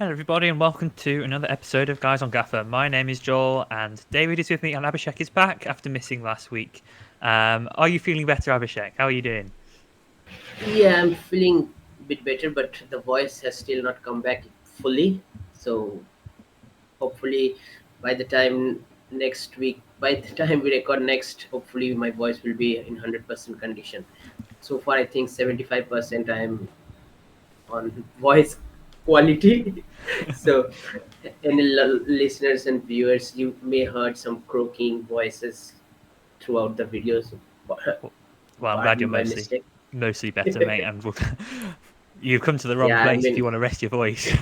Hello, everybody, and welcome to another episode of Guys on Gaffr. My name is Joel, and David is with me, and Abhishek is back after missing last week. Are you feeling better, Abhishek? How are you doing? Yeah, I'm feeling a bit better, but the voice has still not come back fully. So hopefully, by the time next week, by the time we record next, hopefully my voice will be in 100% condition. So far, I think 75% I'm on voice quality. So, any listeners and viewers, you may heard some croaking voices throughout the videos. Well, I'm glad you're Pardon my mostly mistake. mostly better, mate. And you've come to the wrong Yeah, I place if you mean, want to rest your voice. You're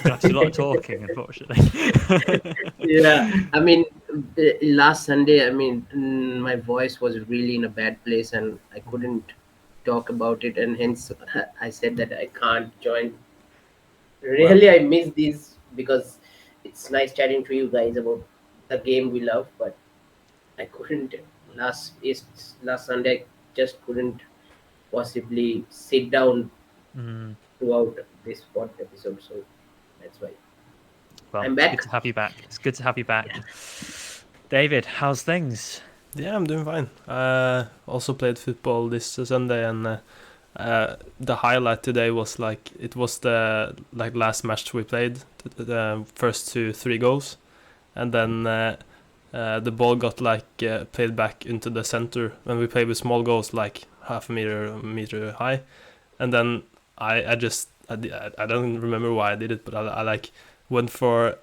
gonna have to do a lot of talking, unfortunately. yeah, I mean, last Sunday, my voice was really in a bad place and I couldn't talk about it, and hence I said that I can't join. Well, Really, I miss these because it's nice chatting to you guys about the game we love, but I couldn't last Sunday. I just couldn't possibly sit down mm, throughout this episode, so that's why well, I'm it's good back. to have you back. It's good to have you back, David. How's things? Yeah, I'm doing fine. Also played football this Sunday, and the highlight today was like it was the last match we played, the first 3 goals, and then the ball got played back into the center when we played with small goals, like half a meter high, and then I don't remember why I did it, but I like went for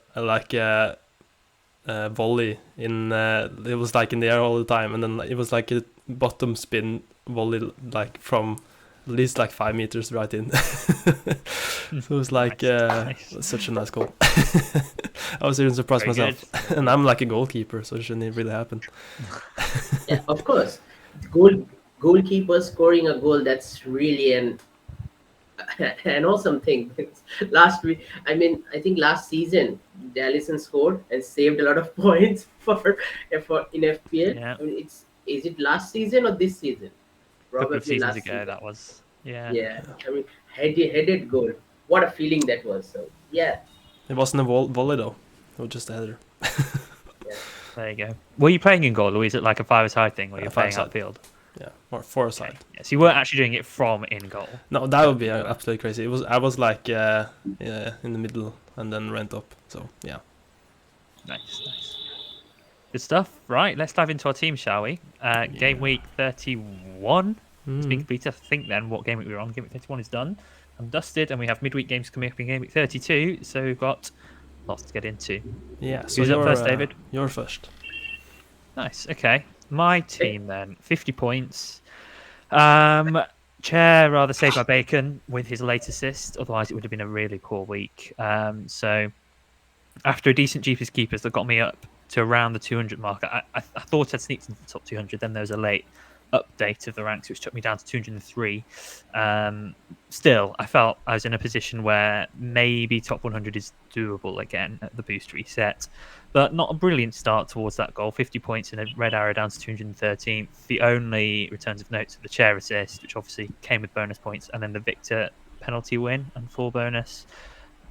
volley in it was like in the air all the time, and then it was like a bottom spin volley like from at least like 5 meters right in. So it was like Nice. such a nice goal. I was even surprised Very good. myself. And I'm like a goalkeeper, so it shouldn't really happen. Yeah, of course. Goalkeeper scoring a goal, that's really an awesome thing. Last week, I think last season, Dallison scored and saved a lot of points for in FPL. Yeah, Is it last season or this season? a couple of Probably seasons last ago season. that was. Yeah. Yeah, headed goal. What a feeling that was. So yeah, It wasn't a volley though. It was just a header. yeah. There you go. Were you playing in goal, or is it like a five-a-side thing where you're Five playing side. outfield? Yeah, or 4 Okay. side. Yeah, so you weren't actually doing it from in goal. No, that would be absolutely crazy. I was like in the middle and then went up. So yeah. Nice, nice. Good stuff. Right, let's dive into our team, shall we? Game week 31 has been completed. I think then what game week we're on. Game week 31 is done and dusted, and we have midweek games coming up in game week 32. So we've got lots to get into. Yeah. So Who's up first, David? You're first. Nice. Okay. My team then, 50 points. Chair rather saved my bacon with his late assist. Otherwise, it would have been a really poor week. So after a decent Jeepers Keepers that got me up to around the 200 mark, I thought I'd sneaked into the top 200. Then there was a late update of the ranks, which took me down to 203. Still, I felt I was in a position where maybe top 100 is doable again at the boost reset, but not a brilliant start towards that goal. 50 points and a red arrow down to 213th. The only returns of note to the chair assist, which obviously came with bonus points, and then the Victor penalty win and full bonus.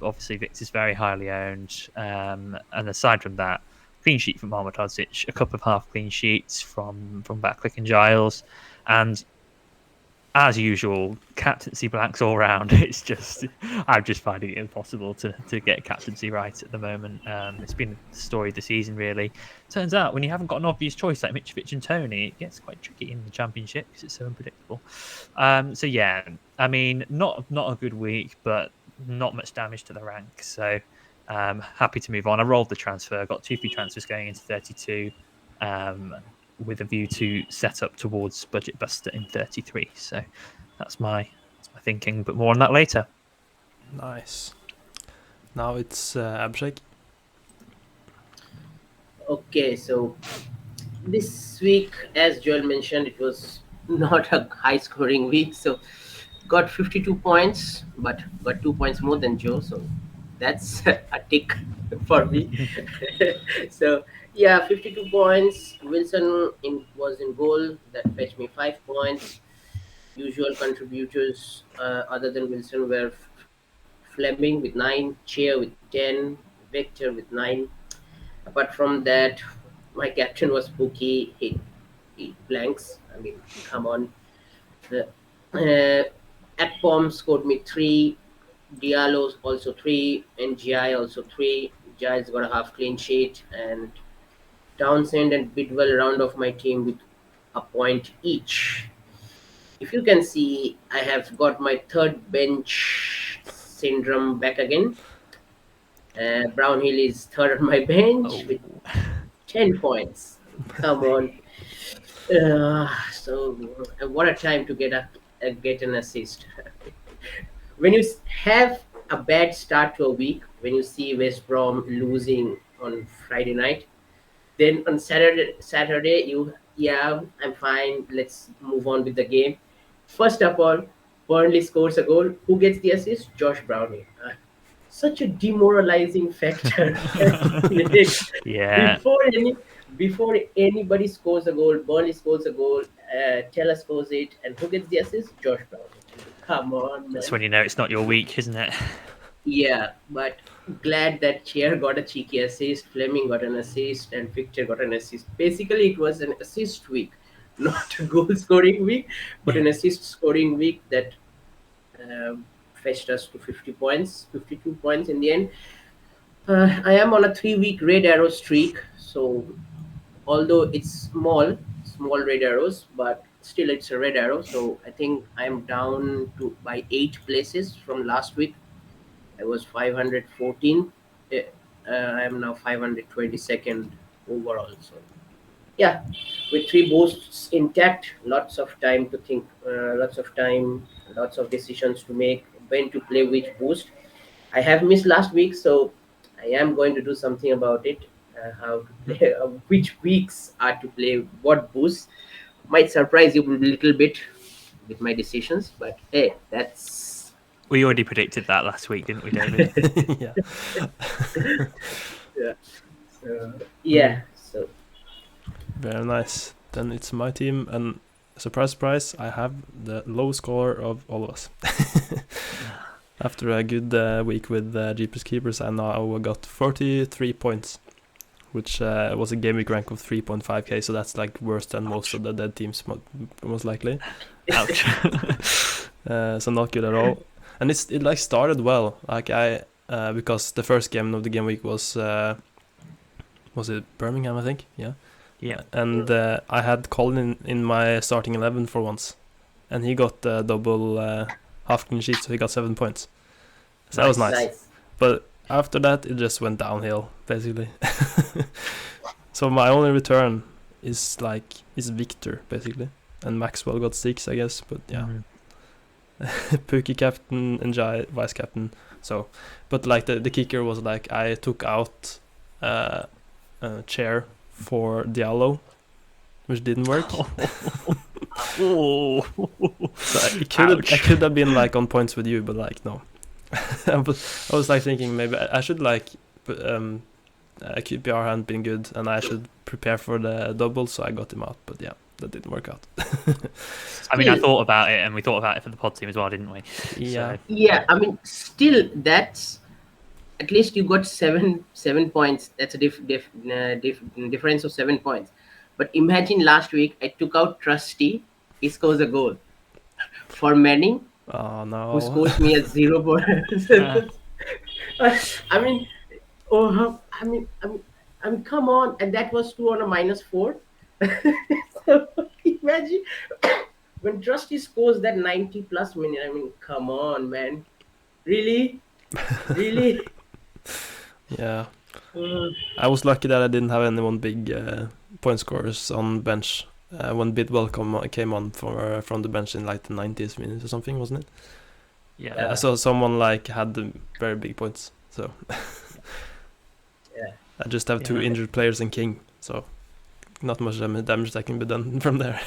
Obviously, Victor's very highly owned. And aside from that, clean sheet from Mohamed Hodzic, a couple of half clean sheets from Backlick and Giles, and as usual, captaincy blanks all round. It's just I'm just finding it impossible to get captaincy right at the moment. It's been the story of the season, really. Turns out when you haven't got an obvious choice like Mitrovic and Tony, it gets quite tricky in the Championship because it's so unpredictable. So yeah, I mean, not a good week, but not much damage to the rank. So happy to move on. I rolled the transfer, got 2 free transfers going into 32. With a view to set up towards Budget Buster in 33. So that's my thinking, but more on that later. Nice. Now it's Abhishek. Okay, so this week, as Joel mentioned, it was not a high scoring week. So got 52 points, but got 2 points more than Joe. So that's a tick for me. So yeah, 52 points. Wilson was in goal. That fetched me 5 points. Usual contributors other than Wilson were Fleming with 9, Cheer with 10, Victor with 9. Apart from that, my captain was Bookie. He blanks. I mean, come on. Atpom scored me 3. Diallo also 3. And Jai also 3. Jai's got a half clean sheet. And Townsend and Bidwell round off my team with a point each. If you can see, I have got my third bench syndrome back again. Brownhill is third on my bench with 10 points. Come on. So what a time to get an assist. When you have a bad start to a week, when you see West Brom losing on Friday night, then on Saturday I'm fine. Let's move on with the game. First of all, Burnley scores a goal. Who gets the assist? Josh Browning. Such a demoralizing factor. Yeah. Before anybody scores a goal, Burnley scores a goal, Teller scores it, and who gets the assist? Josh Browning. Come on, man. That's when you know it's not your week, isn't it? Yeah, but glad that Chair got a cheeky assist, Fleming got an assist, and Victor got an assist. Basically, it was an assist week, not a goal scoring week, but an assist scoring week that fetched us to 52 points in the end. I am on a 3-week red arrow streak, so although it's small red arrows, but still it's a red arrow. So I think I'm down to by 8 places from last week. I was 514. I am now 522nd overall. So yeah, with 3 boosts intact, lots of time to think, lots of decisions to make, when to play which boost. I have missed last week, so I am going to do something about it. How to play, which weeks are to play what boosts. Might surprise you a little bit with my decisions, but hey, that's. We already predicted that last week, didn't we, David? Yeah. Yeah. So Very nice. Then it's my team, and surprise, I have the lowest score of all of us. After a good week with Jeepers Keepers, I now got 43 points, which was a game week rank of 3.5k, so that's like worse than most of the dead teams, most likely. Ouch. So not good at all. And it like started well, like because the first game of the game week was it Birmingham, I think? Yeah. And I had Colin in my starting 11 for once, and he got double half clean sheet, so he got 7 points. So that was nice. But after that, it just went downhill, basically. So my only return is Victor, basically, and Maxwell got 6, I guess. But yeah, Pookie captain and Jai vice captain. So, but like the kicker was like I took out a chair for Diallo, which didn't work. Oh. So I could have been like on points with you, but like no. I was like thinking maybe I should like QPR hadn't been good, and I should prepare for the double, so I got him out. But yeah, that didn't work out. I mean, I thought about it, and we thought about it for the pod team as well, didn't we? Yeah. So. Yeah, I mean, still that's at least you got 7 points. That's a difference of 7 points. But imagine last week I took out Trusty. He scores a goal for Manning. Oh no! Who scores me at 0 points? I mean, come on, and that was 2 on a -4. So imagine when Trusty scores that 90+ minute. I mean, come on, man, really. Yeah, I was lucky that I didn't have anyone big point scorers on bench when Bidwell came on from the bench in like the 90th minute or something, wasn't it? Yeah. So someone like had the very big points. So Yeah, I just have 2 injured players and King, so not much damage that can be done from there.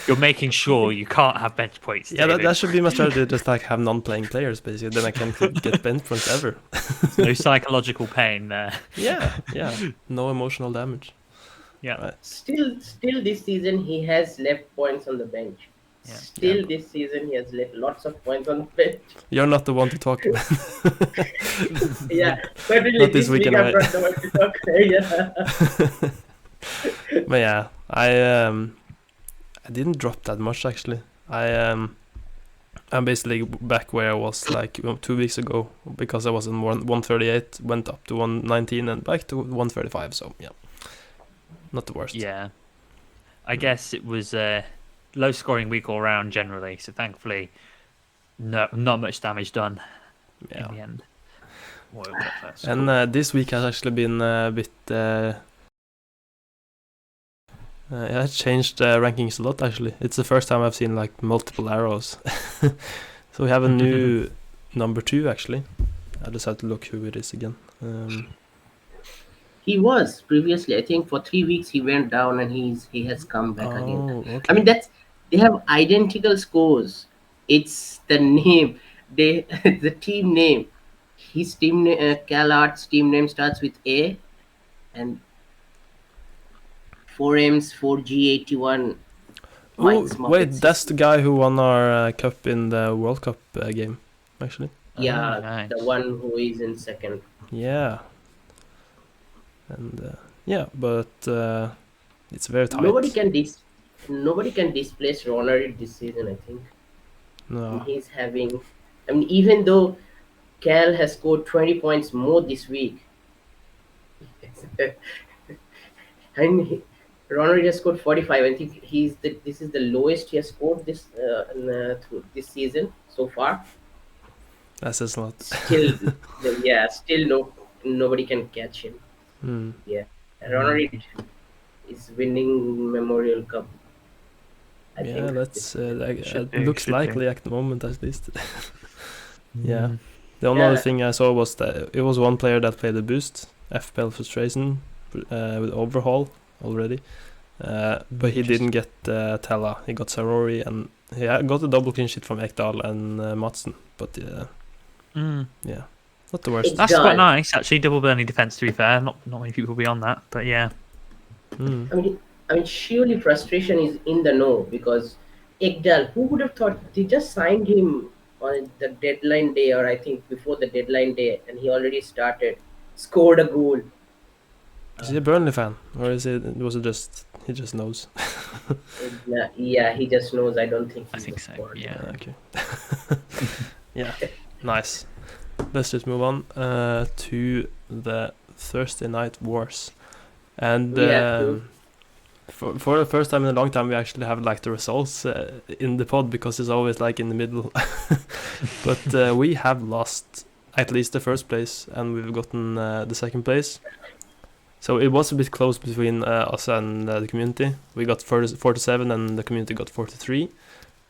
You're making sure you can't have bench points. Yeah, that should be my strategy. Just like have non-playing players, basically. Then I can't get bench points ever. No psychological pain there. Yeah. No emotional damage. Yeah. still this season he has left points on the bench. Still, Yeah. this season he has left lots of points on the bench. You're not the one to talk about. Yeah, certainly Not this this week weekend, I'm right? not the one to talk. Yeah. But yeah, I didn't drop that much actually. I'm basically back where I was like 2 weeks ago because I was in 138, went up to 119 and back to 135. So yeah, not the worst. Yeah. I guess it was a low scoring week all round generally, so thankfully not much damage done Yeah. in the end. Well, that's And cool. this week has actually been a bit. It changed rankings a lot actually. It's the first time I've seen like multiple arrows. So we have a new number 2 actually. I just have to look who it is again. He was previously, I think, for 3 weeks he went down and he has come back again. Oh, I okay. mean, they have identical scores. It's the name, the team name. His team CalArt's team name starts with A, and 4M's 4G81. Oh, Mine's wait, Muppets. that's the guy who won our cup in the World Cup game, actually. Yeah, nice. the one who is in second. Yeah. And yeah, but it's very tight. Nobody can displace Ronald this season, I think. And No. he's having, I mean, even though Cal has scored 20 points more this week, and Ronald has scored 45. I think this is the lowest he has scored through this season so far. That says a lot. Still, nobody can catch him. Hmm. Yeah, Ronald is winning Memorial Cup. I Yeah, think that's Should it looks be. likely at the moment at least. Yeah. Mm. The only Yeah. other thing I saw was that it was one player that played the boost, FPL Frustration, with Overhaul already. But he didn't get Tella. He got Sarori and he got a double clean sheet from Ekdal and Madsen. But yeah, not the worst. It's That's done. quite nice, actually. Double burning defense, to be fair. Not many people will be on that, but yeah. Mm. I mean, surely frustration is in the know because Ekdal, who would have thought they just signed him on the deadline day, or I think before the deadline day, and he already scored a goal. Is he a Burnley fan, or was it just he just knows? Yeah, he just knows. I don't think. I think so. scored. Yeah. Okay. Yeah, nice. Let's just move on to the Thursday night wars, and We have to. for the first time in a long time we actually have like the results in the pod because it's always like in the middle. But we have lost at least the first place, and we've gotten the second place. So it was a bit close between us and the community. We got 47 and the community got 43.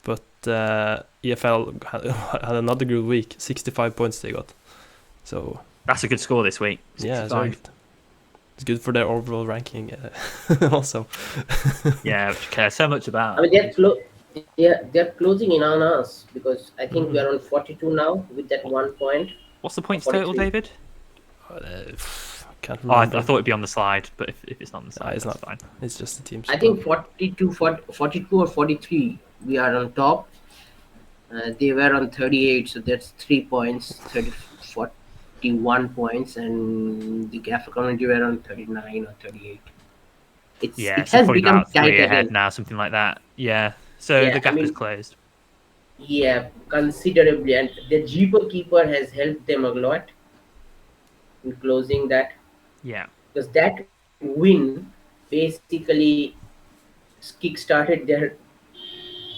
But EFL had another good week. 65 points they got. So That's a good score this week. yeah, it's 65. very good. It's good for their overall ranking also. Yeah, which I care so much about. I mean, they're closing in on us because I think we are on 42 now with that 1 point. What's the points total, 43. David? Can't Oh, I remember. thought it'd be on the slide, but if it's not on the slide, it's that's not. fine. It's just the teams. I think 42 or 43 we are on top. They were on 38, so that's 3 points, 41 points, and the Gaffr community were on 39 or 38. Yeah, It so has probably become about tight 3 ahead again. now, something like that. Yeah, so Yeah, the gap I mean- is closed. Yeah, considerably, and the Jeeper keeper has helped them a lot in closing that, Yeah, because that win basically kick-started their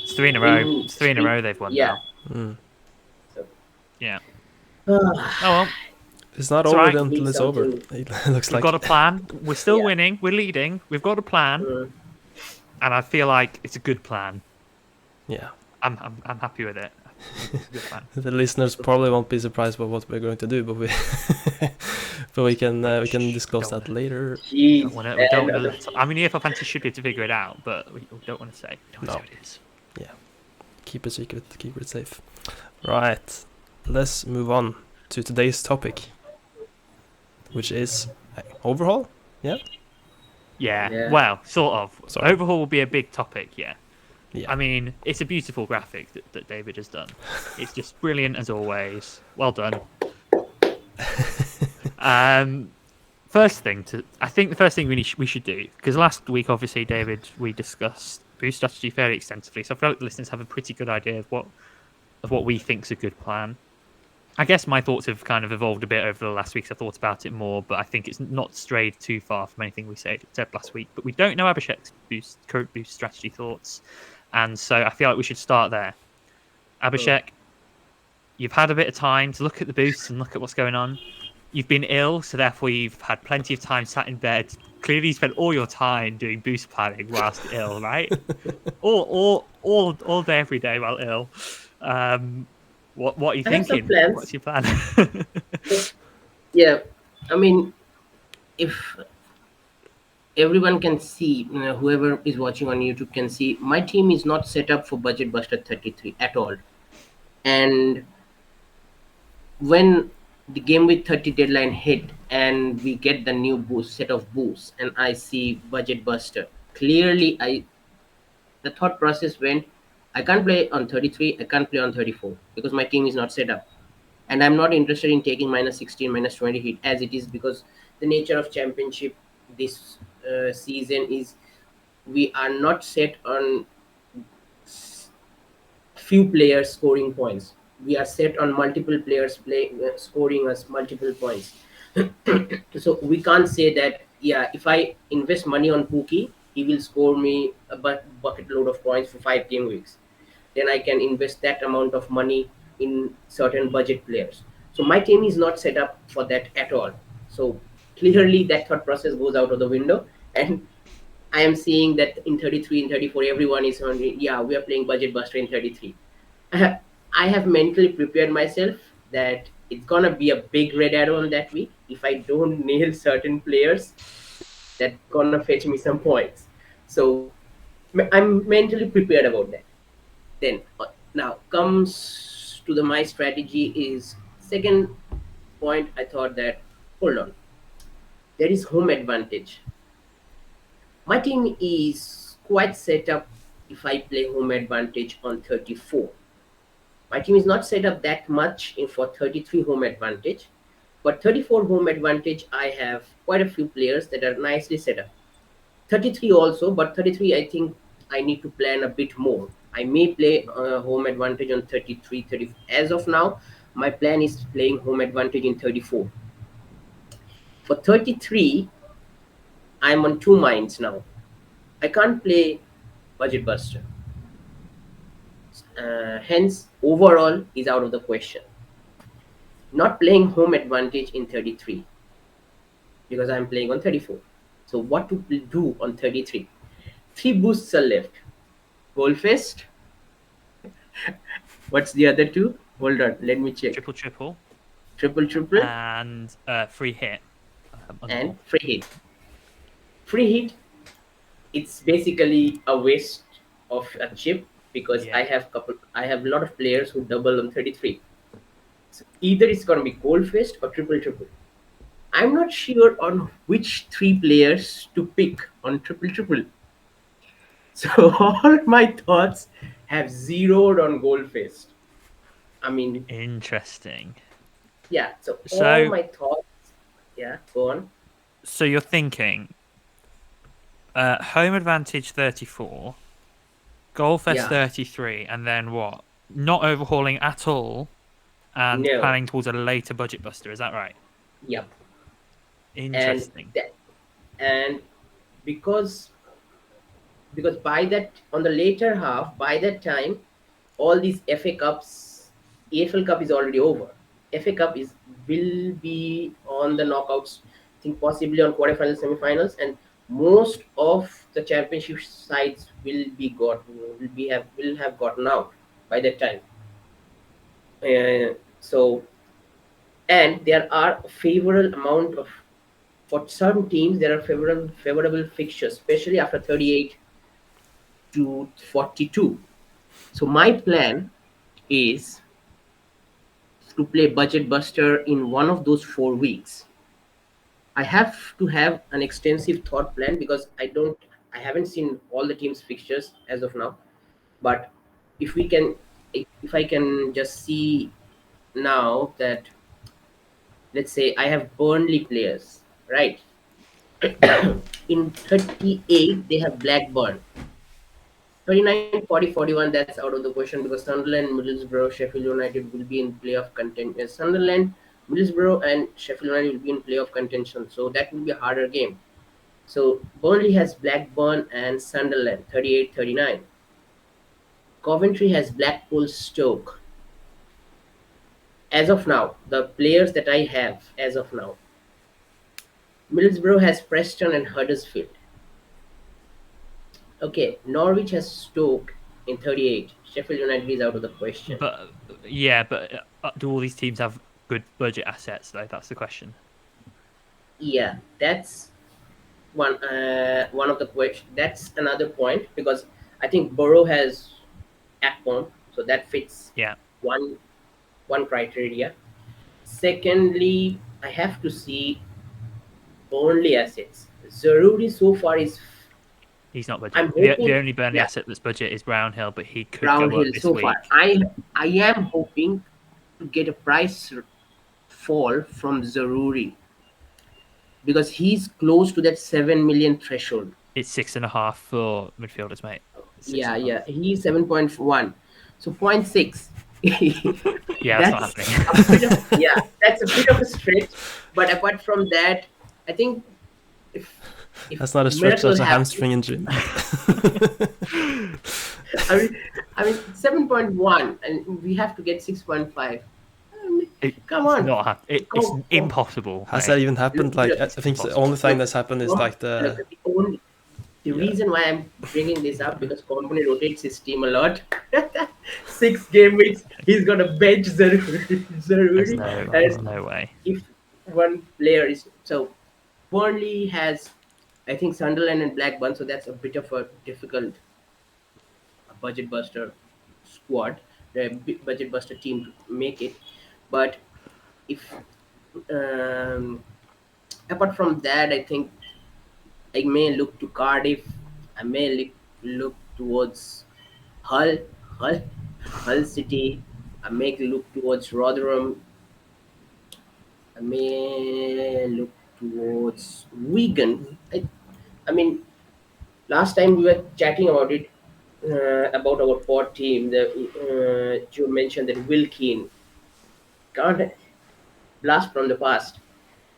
it's 3 in a row. winning It's 3 in a streak. row they've won Yeah. now. Mm. So, Yeah. ah, Oh well, It's not It's over alright. until Need it's over. something. It looks we've like. got a plan. We're still Yeah. winning. We're leading. We've got a plan, mm, and I feel like it's a good plan. Yeah. I'm happy with it. It's a good plan. The listeners probably won't be surprised by what we're going to do, but we can disclose that later. jeez, We don't man. want to. I mean, EFL fans should be able to figure it out, but we don't want to say. We don't want to No. say what it is. Keep it secret, keep it safe. Right, let's move on to today's topic, which is Overhaul. Yeah. Yeah. Well, sort of. Sorry. Overhaul will be a big topic. Yeah. Yeah. I mean, it's a beautiful graphic that David has done. It's just brilliant as always. Well done. I think the first thing we should do, because last week, obviously, David, we discussed boost strategy fairly extensively. So I feel like the listeners have a pretty good idea of what we think's a good plan. I guess my thoughts have kind of evolved a bit over the last weeks. I thought about it more, but I think it's not strayed too far from anything we said last week. But we don't know Abhishek's current boost strategy thoughts, and so I feel like we should start there. Abhishek, you've had a bit of time to look at the boosts and look at what's going on. You've been ill, so therefore you've had plenty of time sat in bed. Clearly, you spent all your time doing boost planning whilst ill, right? all day, every day while ill. What are you I have some thinking? plans. What's your plan? Yeah, I mean, if everyone can see, whoever is watching on YouTube can see, my team is not set up for Budget Buster 33 at all. And when the game with 30 deadline hit and we get the new boost set of boosts and I see Budget Buster, clearly the thought process went, I can't play on 33, I can't play on 34 because my team is not set up. And I'm not interested in taking minus 16, minus 20 hit as it is, because the nature of championship this season is we are not set on few players scoring points. We are set on multiple players scoring us multiple points. So we can't say that, yeah, if I invest money on Pookie, he will score me a bucket load of points for 5 game weeks. Then I can invest that amount of money in certain budget players. So my team is not set up for that at all. So clearly that thought process goes out of the window. And I am seeing that in 33, in 34, everyone is on, yeah, we are playing Budget Buster in 33. I have mentally prepared myself that it's gonna be a big red arrow on that week. If I don't nail certain players, that's gonna fetch me some points. So I'm mentally prepared about that. Then now comes to my strategy is second point. I thought that, hold on, there is home advantage. My team is quite set up if I play home advantage on 34. My team is not set up that much for 33 home advantage, but 34 home advantage, I have quite a few players that are nicely set up. 33 also, but 33 I think I need to plan a bit more. I may play home advantage on 33, 30. As of now, my plan is playing home advantage in 34. For 33, I'm on two minds now. I can't play Budget Buster. Hence, overall is out of the question. Not playing home advantage in 33 because I'm playing on 34. So what to do on 33? Three boosts are left. Goalfest. What's the other two? Hold on, let me check. Triple, Triple, and free hit. and free hit. Free hit. It's basically a waste of a chip because Yeah. I have a lot of players who double on 33. So either it's gonna be Goalfest or triple. I'm not sure on which three players to pick on triple. So all my thoughts have zeroed on Goalfest. I mean, Interesting. yeah. So all So, my thoughts, yeah. Go on. so you're thinking home advantage 34, goal fest Yeah. 33, and then what? Not overhauling at all, and No. planning towards a later budget buster. Is that right? Yep. Interesting. And because by that, on the later half, by that time, all these FA Cups, AFL Cup is already over. FA Cup will be on the knockouts. I think possibly on quarterfinals, semifinals, and most of the championship sides will have gotten out by that time. So, and there are a favorable amount of, for some teams there are favorable fixtures, especially after 38 to 42. So my plan is to play Budget Buster in one of those 4 weeks. I have to have an extensive thought plan because I haven't seen all the teams' fixtures as of now. But if we can, if I can just see now that, let's say I have Burnley players, right? In 38 they have Blackburn. 39, 40, 41, that's out of the question because Sunderland, Middlesbrough, Sheffield United will be in playoff contention. Sunderland, Middlesbrough, and Sheffield United will be in playoff contention. So that will be a harder game. So Burnley has Blackburn and Sunderland, 38, 39. Coventry has Blackpool, Stoke. As of now, the players that I have as of now, Middlesbrough has Preston and Huddersfield. Okay, Norwich has Stoke in 38. Sheffield United is out of the question. But yeah, but do all these teams have good budget assets though? That's the question. Yeah, that's one of the questions. That's another point because I think Borough has Akpom, so that fits Yeah. one criteria. Secondly, I have to see Burnley assets. Zaruri so far is, He's not I'm budget. hoping, The only Burnley yeah, asset that's budget is Brownhill, but he could Brown go up Hill this so week. far. I am hoping to get a price fall from Zaruri because he's close to that 7 million threshold. It's 6.5 for midfielders, mate. Yeah, yeah, he's 7.1, so 0.6. Yeah, that's not That's happening. a bit of, yeah, that's a bit of a stretch. But apart from that, I think if That's not a stretch, miracle that's a happens- hamstring injury. I mean 7.1, and we have to get 6.5. Come It's on. not it's Go. impossible. Has mate. that even happened? Like, I think the only thing that's happened is like the. The reason why I'm bringing this up because company rotates his team a lot. 6 game weeks, he's gonna bench Zaruri. There's no way. If one player is so, Burnley has, I think, Sunderland and Blackburn, so that's a bit of a difficult budget buster squad, the budget buster team to make it. But if apart from that, I think I may look to Cardiff. I may look towards Hull, Hull, Hull City. I may look towards Rotherham. I may look towards Wigan. I mean, last time we were chatting about it, about our pod team. You mentioned that Will Keane can't blast from the past.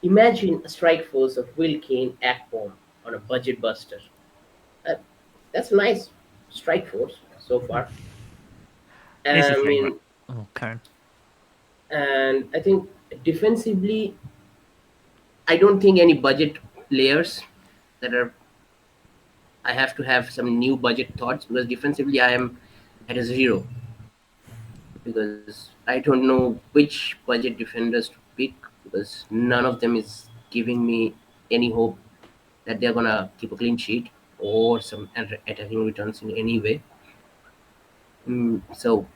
Imagine a strike force of Will Keane, Akpom on a budget buster. Uh, that's a nice strike force so far. Here's the I thing, mean, right? Oh, Karen. and I think defensively, I don't think any budget players that are. I have to have some new budget thoughts because defensively I am at a zero because I don't know which budget defenders to pick because none of them is giving me any hope that they're gonna keep a clean sheet or some attacking returns in any way. So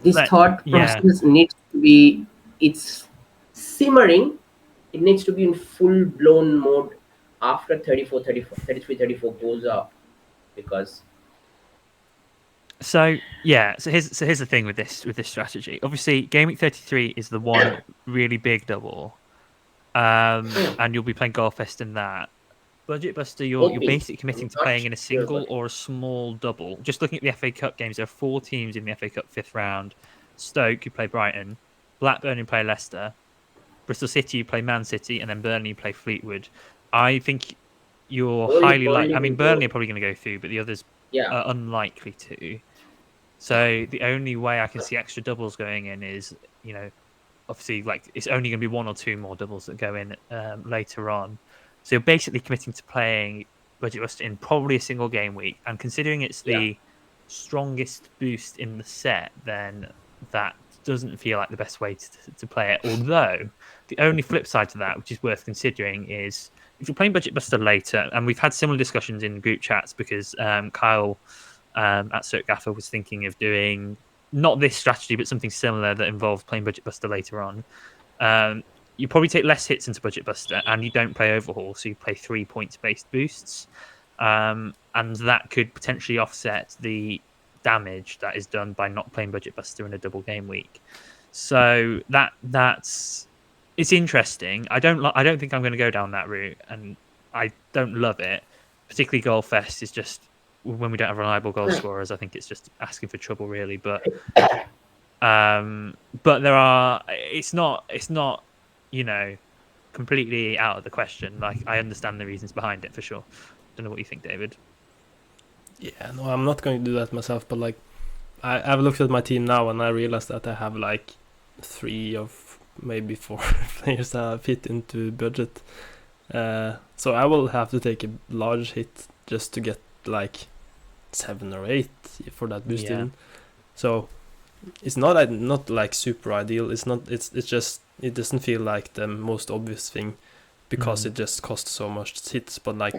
this thought process needs to be, it's simmering, it needs to be in full blown mode after 33-34 goals up because so here's the thing with this strategy. Obviously, game week 33 is the one really big double, and you'll be playing Goalfest in that. Budget Buster, you're basically committing to playing in a single or a small double. Just looking at the FA Cup games, there are 4 teams in the FA Cup 5th round. Stoke, you play Brighton. Blackburn, you play Leicester. Bristol City, you play Man City. And then Burnley, you play Fleetwood. I think you're highly likely... I mean, Burnley are probably going to go through, but the others are unlikely to. So the only way I can see extra doubles going in is, obviously, like it's only going to be 1 or 2 more doubles that go in later on. So you're basically committing to playing Budget Buster in probably a single game week. And considering it's the strongest boost in the set, then that doesn't feel like the best way to play it. Although, the only flip side to that, which is worth considering, is if you're playing Budget Buster later, and we've had similar discussions in group chats because Kyle at Cert Gaffr was thinking of doing not this strategy, but something similar that involved playing Budget Buster later on. You probably take less hits into Budget Buster and you don't play Overhaul, so you play 3 points based boosts. and that could potentially offset the damage that is done by not playing Budget Buster in a double game week. So that's it's interesting. I don't think I'm going to go down that route, and I don't love it. Particularly Goal Fest is just when we don't have reliable goal scorers. I think it's just asking for trouble, really. But there are. It's not. Completely out of the question. Like, I understand the reasons behind it for sure. Don't know what you think, David. Yeah, no, I'm not going to do that myself, but like I've looked at my team now and I realized that I have like 3 of maybe 4 players that fit into budget. So I will have to take a large hit just to get like 7 or 8 for that boost in. So it's not like super ideal. It's just it doesn't feel like the most obvious thing because it just costs so much hits. But like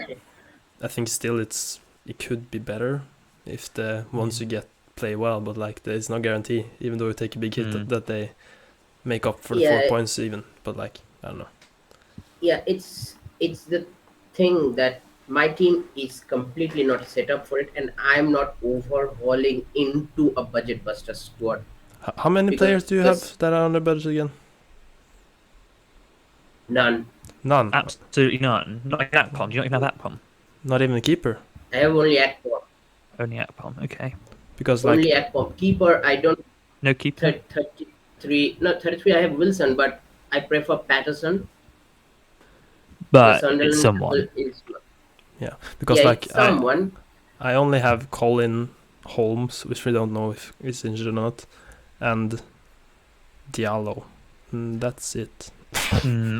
I think still it could be better if the ones you get play well. But like there's no guarantee, even though you take a big hit that they make up for the 4 points even. But like I don't know. Yeah, it's the thing that my team is completely not set up for it, and I'm not overhauling into a budget buster squad. How many players do you have that are on the budget again? None. Absolutely none. Not even Akpom. Do you not even have Akpom? Not even a keeper. I have only Akpom. Only Akpom. Okay. Because only Akpom. Keeper, I don't. No keeper. 33. No, 33. I have Wilson, but I prefer Patterson. But it's someone. Yeah, because like someone. I only have Colin Holmes, which we don't know if he's injured or not, and Diallo. That's it.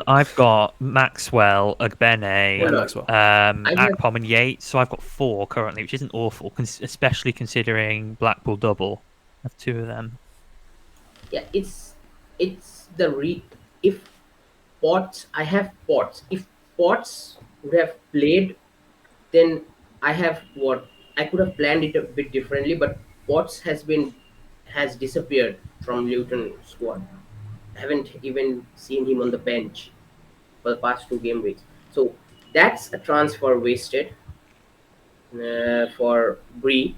I've got Maxwell, Ogbene, Akpom, and Yates. So I've got 4 currently, which isn't awful, especially considering Blackpool double. I have 2 of them. Yeah, it's if Potts, I have Potts. If Potts would have played, then I could have planned it a bit differently. But Potts has disappeared from Luton squad. I haven't even seen him on the bench for the past 2 game weeks. So that's a transfer wasted for Bree,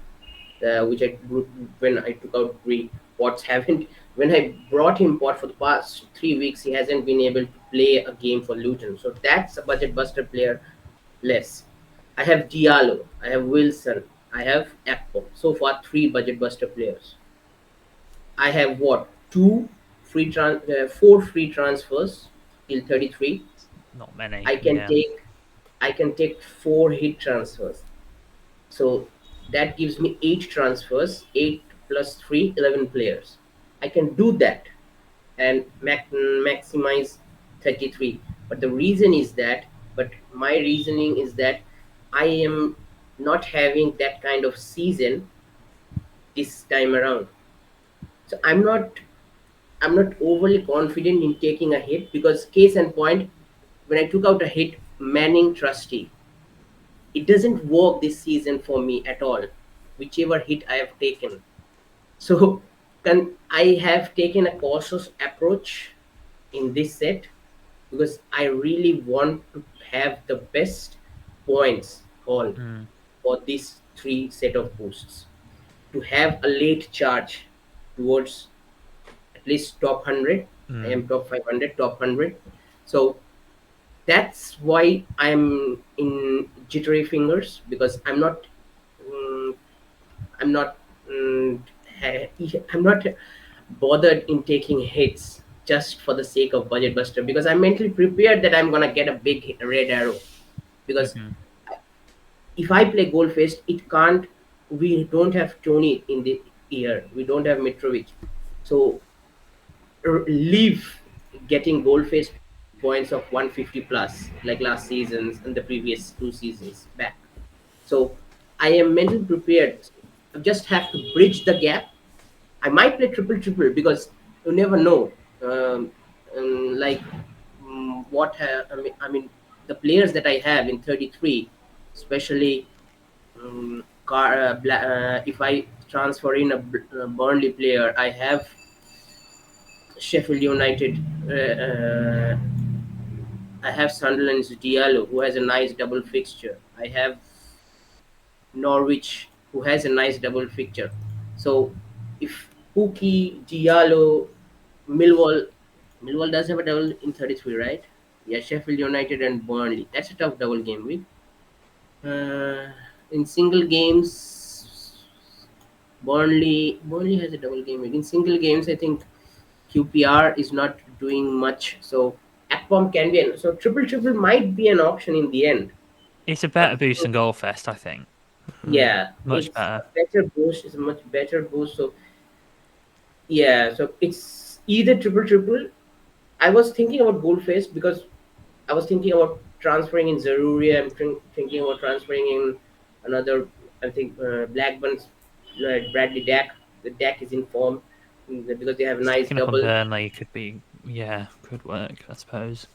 which when I took out Bree. Potts haven't. When I brought him Pot for the past 3 weeks, he hasn't been able to play a game for Luton. So that's a budget buster player less. I have Diallo, I have Wilson, I have Akpom. So far, 3 budget buster players. I have 4 free transfers till 33. Not many. I can take 4 hit transfers. So that gives me 8 transfers. 8 plus 3, 11 players. I can do that and maximize 33. But my reasoning is that I am not having that kind of season this time around. So I'm not overly confident in taking a hit, because case in point, when I took out a hit, Manning Trusty, it doesn't work this season for me at all, whichever hit I have taken. So I have taken a cautious approach in this set, because I really want to have the best points all for these 3 set of boosts, to have a late charge towards at least top 100. I am top 500, top 100. So that's why I'm in jittery fingers, because I'm not bothered in taking hits just for the sake of budget buster, because I'm mentally prepared that I'm gonna get a big red arrow. Because if I play goal faced, we don't have Tony in the year, we don't have Mitrovic, so leave getting goal faced points of 150 plus like last seasons and the previous 2 seasons back. So I am mentally prepared. I just have to bridge the gap. I might play triple because you never know. The players that I have in 33, especially if I transfer in a Burnley player, I have Sheffield United. I have Sunderland's Diallo, who has a nice double fixture. I have Norwich, who has a nice double fixture. So if Pookie, Diallo, Millwall, Millwall does have a double in 33, right? Yeah, Sheffield United and Burnley. That's a tough double game week. In single games, Burnley has a double game week. In single games, I think QPR is not doing much. So Akpom can be so triple might be an option in the end. It's a But better boost than Goal Fest, I think. yeah, Much it's a better. better boost. It's a much better boost. So yeah, so it's either triple. I was thinking about Goldface because I was thinking about transferring in Zaruri. I'm thinking about transferring in another. I think Blackburn's Bradley Dack. The Dack is in form because they have a nice Sticking up on double. Burnley could be, yeah, could work, I suppose.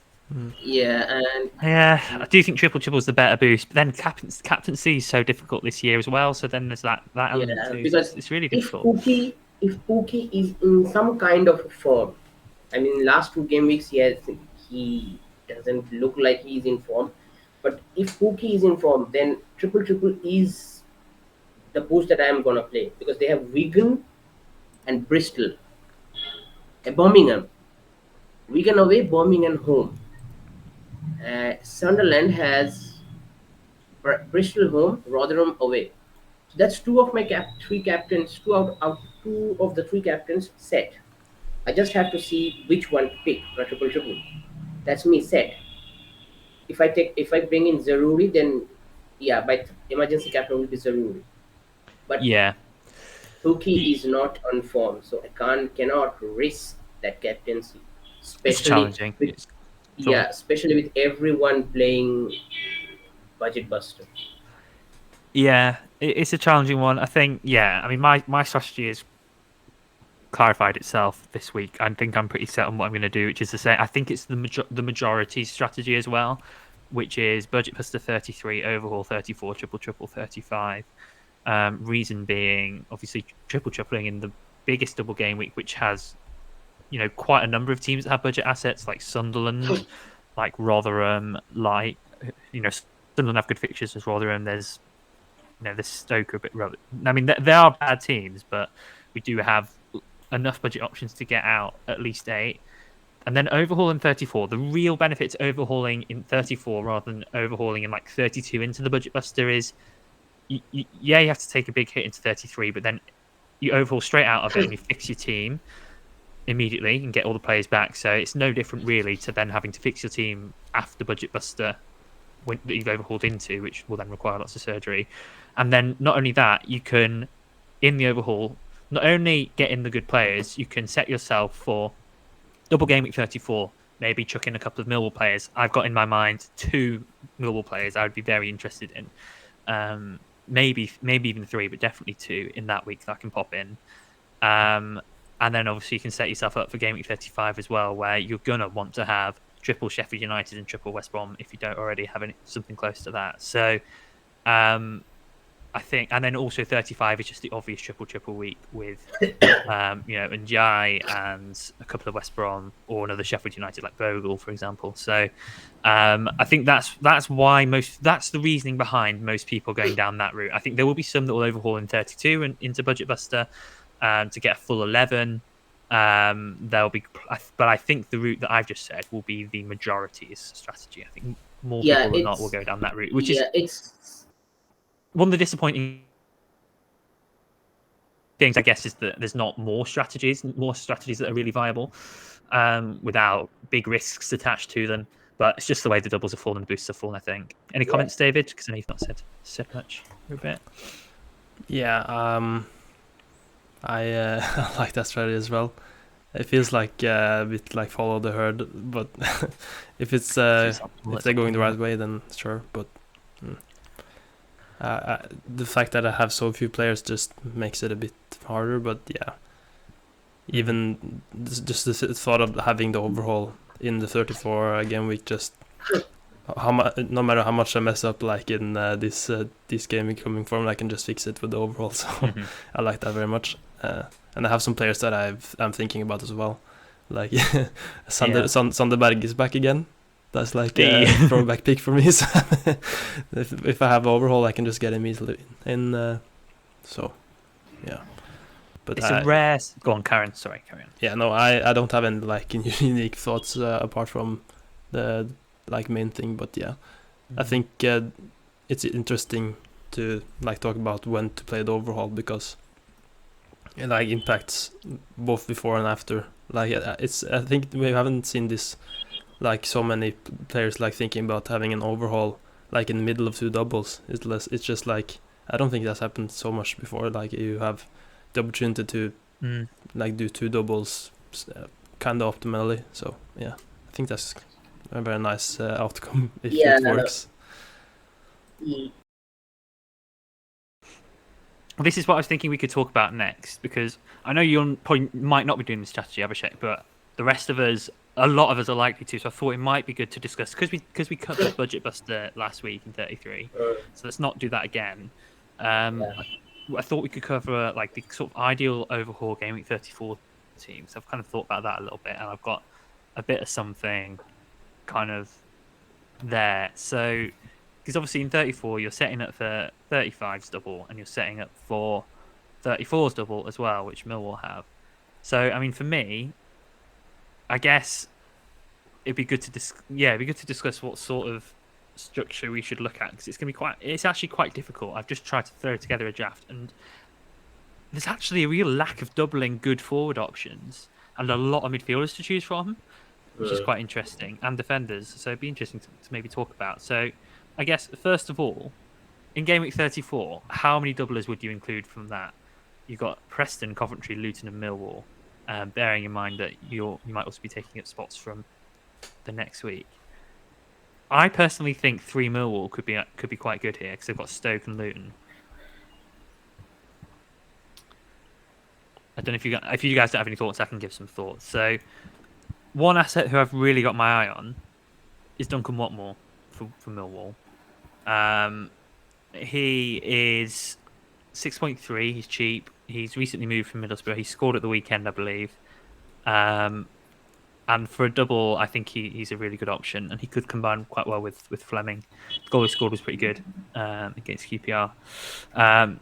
Yeah, and Yeah, I do think triple is the better boost. But then captaincy is so difficult this year as well. So then there's that element yeah, too. So because it's really if difficult. Pookie if Pookie is in some kind of form, I mean, last two game weeks he doesn't look like he's in form. But if Pookie is in form, then triple is the boost that I am gonna play because they have Wigan and Bristol, Birmingham, Wigan away, Birmingham home. Sunderland has Bristol home, Rotherham away. So that's two of my three captains, two of the three captains set. I just have to see which one to pick for a triple. That's me set. If I bring in Zaruri, then yeah, my emergency captain will be Zaruri. But Yeah, Tuki Y- is not on form, so I cannot risk that captaincy, it's especially challenging. with Go on. yeah, especially with everyone playing budget buster. Yeah, it's a challenging one. I think. Yeah, I mean, my strategy has clarified itself this week. I think I'm pretty set on what I'm going to do, which is to say, I think it's the majority strategy as well, which is budget plus the 33, overhaul 34, triple 35. Reason being, obviously, tripling in the biggest double game week, which has quite a number of teams that have budget assets like Sunderland, like Rotherham, like Sunderland have good fixtures as Rotherham. There's Stoke a bit rubbish. I mean, they are bad teams, but we do have enough budget options to get out at least 8. And then overhaul in 34. The real benefit to overhauling in 34 rather than overhauling in like 32 into the budget buster is, yeah, you have to take a big hit into 33, but then you overhaul straight out of it and you fix your team immediately and get all the players back. So it's no different really to then having to fix your team after budget buster that you've overhauled into, which will then require lots of surgery. And then not only that, you can in the overhaul not only get in the good players, you can set yourself for double game week 34. Maybe chuck in a couple of Millwall players. I've got in my mind 2 Millwall players I would be very interested in. Maybe even 3, but definitely 2 in that week that I can pop in. And then obviously you can set yourself up for game week 35 as well, where you're gonna want to have triple Sheffield United and triple West Brom if you don't already have something close to that. So I think, and then also 35 is just the obvious triple week with Njai and a couple of West Brom or another Sheffield United like Bogle, for example. So I think that's the reasoning behind most people going down that route. I think there will be some that will overhaul in 32 and into Budget Buster to get a full 11. There'll be, but I think the route that I've just said will be the majority's strategy. I think more Yeah, people than not will go down that route, which is it's one of the disappointing things, I guess, is that there's not more strategies that are really viable without big risks attached to them. But it's just the way the doubles have fallen and boosts have fallen, I think. Any comments, David? Because I know you've not said much for a bit. Yeah, I like that strategy as well. It feels like a bit like follow the herd, but if it's if they're going the right way, then sure. But the fact that I have so few players just makes it a bit harder. But yeah, even just the thought of having the overhaul in the 34 game week, just no matter how much I mess up, like in this game week coming form, I can just fix it with the overhaul. So I like that very much. And I have some players that I'm thinking about as well, like Sanderberg is back again. That's like The- a throwback pick for me. So if I have Overhaul, I can just get immediately in. So, yeah. But It's a rare. Go on, Karen. Sorry, carry on. yeah, no, I don't have any like unique thoughts apart from the like main thing. But yeah, I think it's interesting to like talk about when to play the Overhaul because it like impacts both before and after. Like it's I think we haven't seen this like so many players like thinking about having an Overhaul like in the middle of two doubles. It's just like I don't think that's happened so much before. Like you have the opportunity to like do two doubles kind of optimally. So yeah, I think that's a very nice outcome if it works. This is what I was thinking we could talk about next, because I know you probably might not be doing this strategy, Abhishek, but the rest of us, a lot of us are likely to. So I thought it might be good to discuss, because we cut the budget buster last week in 33. So let's not do that again. I thought we could cover like the sort of ideal Overhaul Game Week 34 team. So I've kind of thought about that a little bit, and I've got a bit of something kind of there. So, because obviously in 34 you're setting up for 35's double, and you're setting up for 34's double as well, which Millwall have. So I mean, for me, I guess it'd be good to discuss what sort of structure we should look at, because it's actually quite difficult. I've just tried to throw together a draft, and there's actually a real lack of doubling good forward options and a lot of midfielders to choose from, which is quite interesting, and defenders. So it'd be interesting to maybe talk about. So I guess first of all, in Game Week 34, how many doublers would you include from that? You've got Preston, Coventry, Luton, and Millwall. Bearing in mind that you might also be taking up spots from the next week. I personally think 3 Millwall could be quite good here, because they've got Stoke and Luton. I don't know if you guys don't have any thoughts. I can give some thoughts. So, one asset who I've really got my eye on is Duncan Watmore for Millwall. He is 6.3. He's cheap. He's recently moved from Middlesbrough. He scored at the weekend, I believe. And for a double, I think he's a really good option, and he could combine quite well with Fleming. The goal he scored was pretty good against QPR.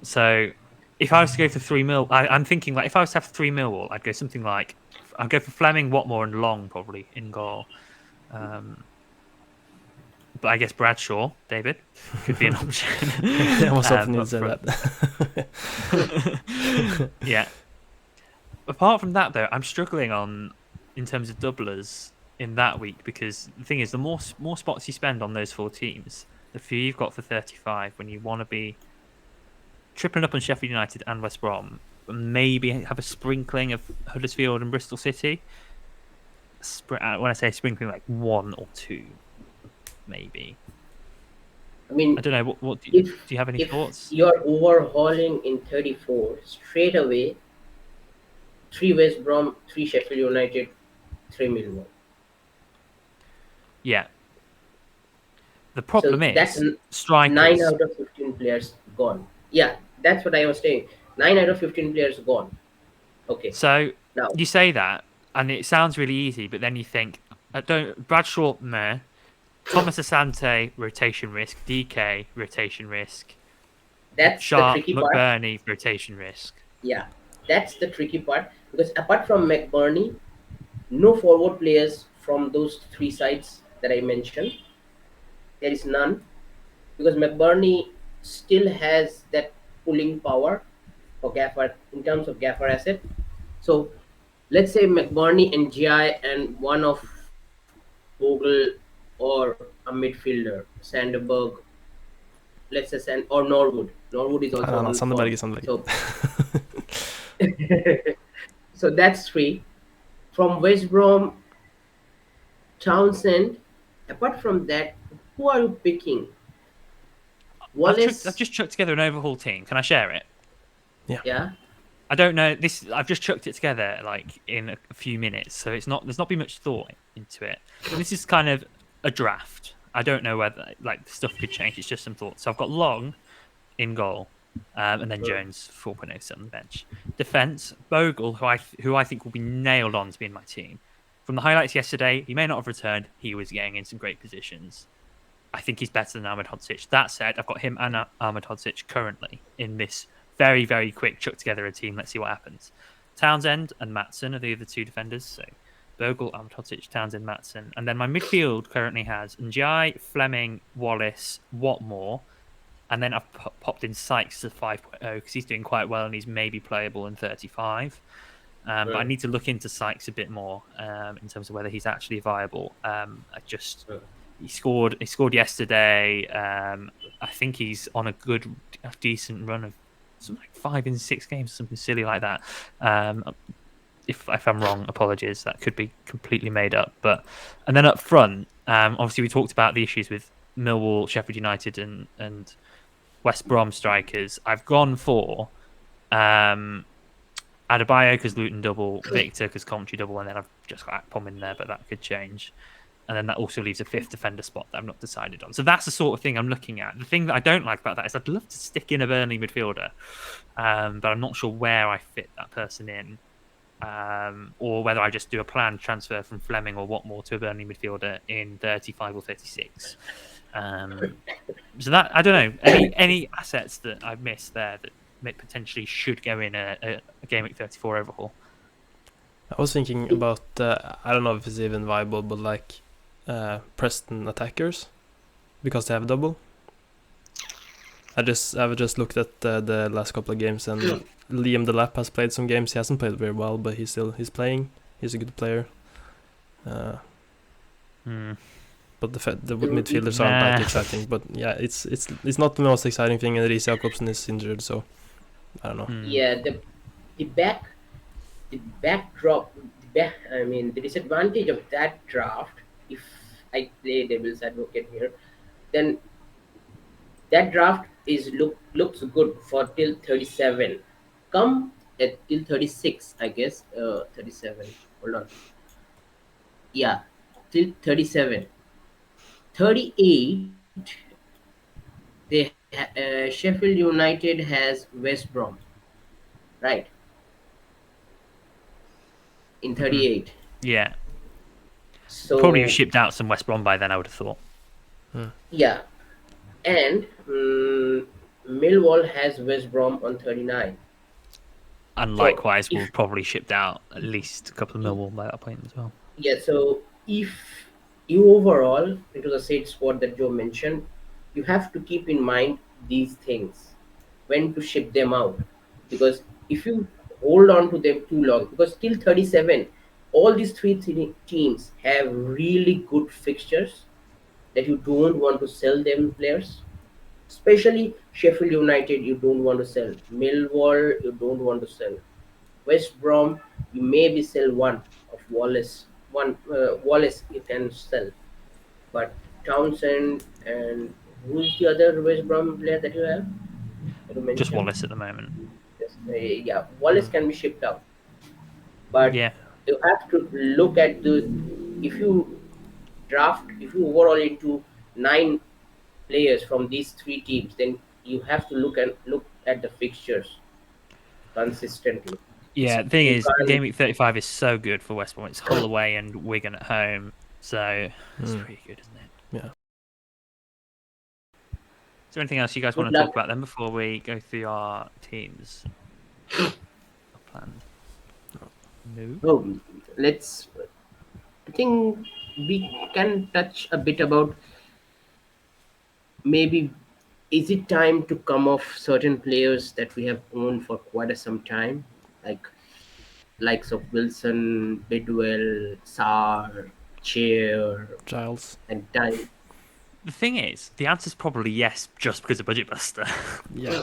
So if I was to go for 3 mil, I'm thinking like if I was to have 3 Millwall, I'd go something like I'd go for Fleming, Watmore, and Long probably in goal. But I guess Bradshaw, David, could be an option. I was hoping you'd say that. Yeah. Apart from that, though, I'm struggling in terms of doublers in that week, because the thing is, the more spots you spend on those 4 teams, the fewer you've got for 35 when you want to be tripling up on Sheffield United and West Brom, maybe have a sprinkling of Huddersfield and Bristol City. When I say sprinkling, like 1 or 2, maybe. I mean, I don't know. What do you have any thoughts? You're overhauling in 34 straight away. 3 West Brom, 3 Sheffield United, 3 Millwall. Yeah. The problem that's is strikers. 9 out of 15 players gone. Yeah, that's what I was saying. 9 out of 15 players gone. Okay. So now you say that, and it sounds really easy, but then you think, Bradshaw, meh. Thomas Asante, rotation risk. DK, rotation risk. that's Sharp, the tricky part. McBurney, rotation risk. Yeah, that's the tricky part, because apart from McBurney, no forward players from those 3 sides that I mentioned. There is none, because McBurney still has that pulling power for Gaffr in terms of Gaffr asset. So let's say McBurney and GI and one of Bogle or a midfielder, Sanderberg, let's say, or Norwood. Norwood is also on Sanderberg. So that's 3. From West Brom, Townsend. Apart from that, who are you picking? Wallace. I've just chucked together an Overhaul team. Can I share it? Yeah. I don't know. I've just chucked it together like in a few minutes, so there's not been much thought into it. And this is kind of a draft. I don't know whether like stuff could change. It's just some thoughts. So I've got Long in goal, and then Jones 4.0 on the bench. Defense, Bogle, who I think will be nailed on to be in my team. from the highlights yesterday, he may not have returned. He was getting in some great positions. I think he's better than Ahmedhodzic. That said, I've got him and Ahmedhodzic currently in this very, very quick chuck together a team. Let's see what happens. Townsend and Maatsen are the other two defenders. So Bogle, Ahmedhodzic, Townsend, Maatsen. And then my midfield currently has Njai, Fleming, Wallace, Watmore. And then I've popped in Sykes to 5.0 because he's doing quite well and he's maybe playable in 35. But I need to look into Sykes a bit more in terms of whether he's actually viable. He scored yesterday. I think he's on a decent run of something like 5 in 6 games, something silly like that. If I'm wrong, apologies. That could be completely made up. And then up front, obviously we talked about the issues with Millwall, Sheffield United, and West Brom strikers. I've gone for Adebayo because Luton double, Victor because Coventry double, and then I've just got Akpom in there, but that could change. And then that also leaves a 5th defender spot that I've not decided on. So that's the sort of thing I'm looking at. The thing that I don't like about that is I'd love to stick in a Burnley midfielder, but I'm not sure where I fit that person in, or whether I just do a planned transfer from Fleming or Watmore to a Burnley midfielder in 35 or 36. So that, I don't know, any assets that I've missed there that potentially should go in a Game Week 34 overhaul. I was thinking about, I don't know if it's even viable, but like Preston attackers, because they have double. I've just looked at the last couple of games, and Liam Delap has played some games. He hasn't played very well, but he's playing. He's a good player. But the midfielders aren't that exciting. But yeah, it's not the most exciting thing, and Reece Jacobsen is injured, so I don't know. Yeah, the backdrop. The disadvantage of that draft, if I play devil's advocate here, then that draft looks good for till 37. Come at till 36, I guess. 37. Hold on. Yeah, till 37. 38. Sheffield United has West Brom, right? In 38. Yeah. So probably have shipped out some West Brom by then, I would have thought. Yeah. And Millwall has West Brom on 39. And likewise, we'll probably shipped out at least a couple of Millwall by that point as well. Yeah, so if you overall, into the said squad that Joe mentioned, you have to keep in mind these things, when to ship them out. Because if you hold on to them too long, because till 37, all these three teams have really good fixtures that you don't want to sell them players. Especially Sheffield United, you don't want to sell. Millwall, you don't want to sell. West Brom, you maybe sell one of Wallace. Wallace you can sell. But Townsend and who's the other West Brom player that you have? Just Wallace at the moment. Yeah, Wallace can be shipped out. But yeah, you have to look at if you overall into 9 players from these 3 teams, then you have to look at the fixtures consistently. Yeah, the thing is, Game Week 35 is so good for West Brom. It's Hull away and Wigan at home, so it's pretty good, isn't it? Yeah. Is there anything else you guys want to talk about then before we go through our teams? Plan? No. Oh, I think we can touch a bit about maybe is it time to come off certain players that we have owned for quite some time, like likes of Wilson, Bidwell, Sarr, Chair, Giles, and Time. The thing is, the answer is probably yes, just because of Budget Buster. Yeah.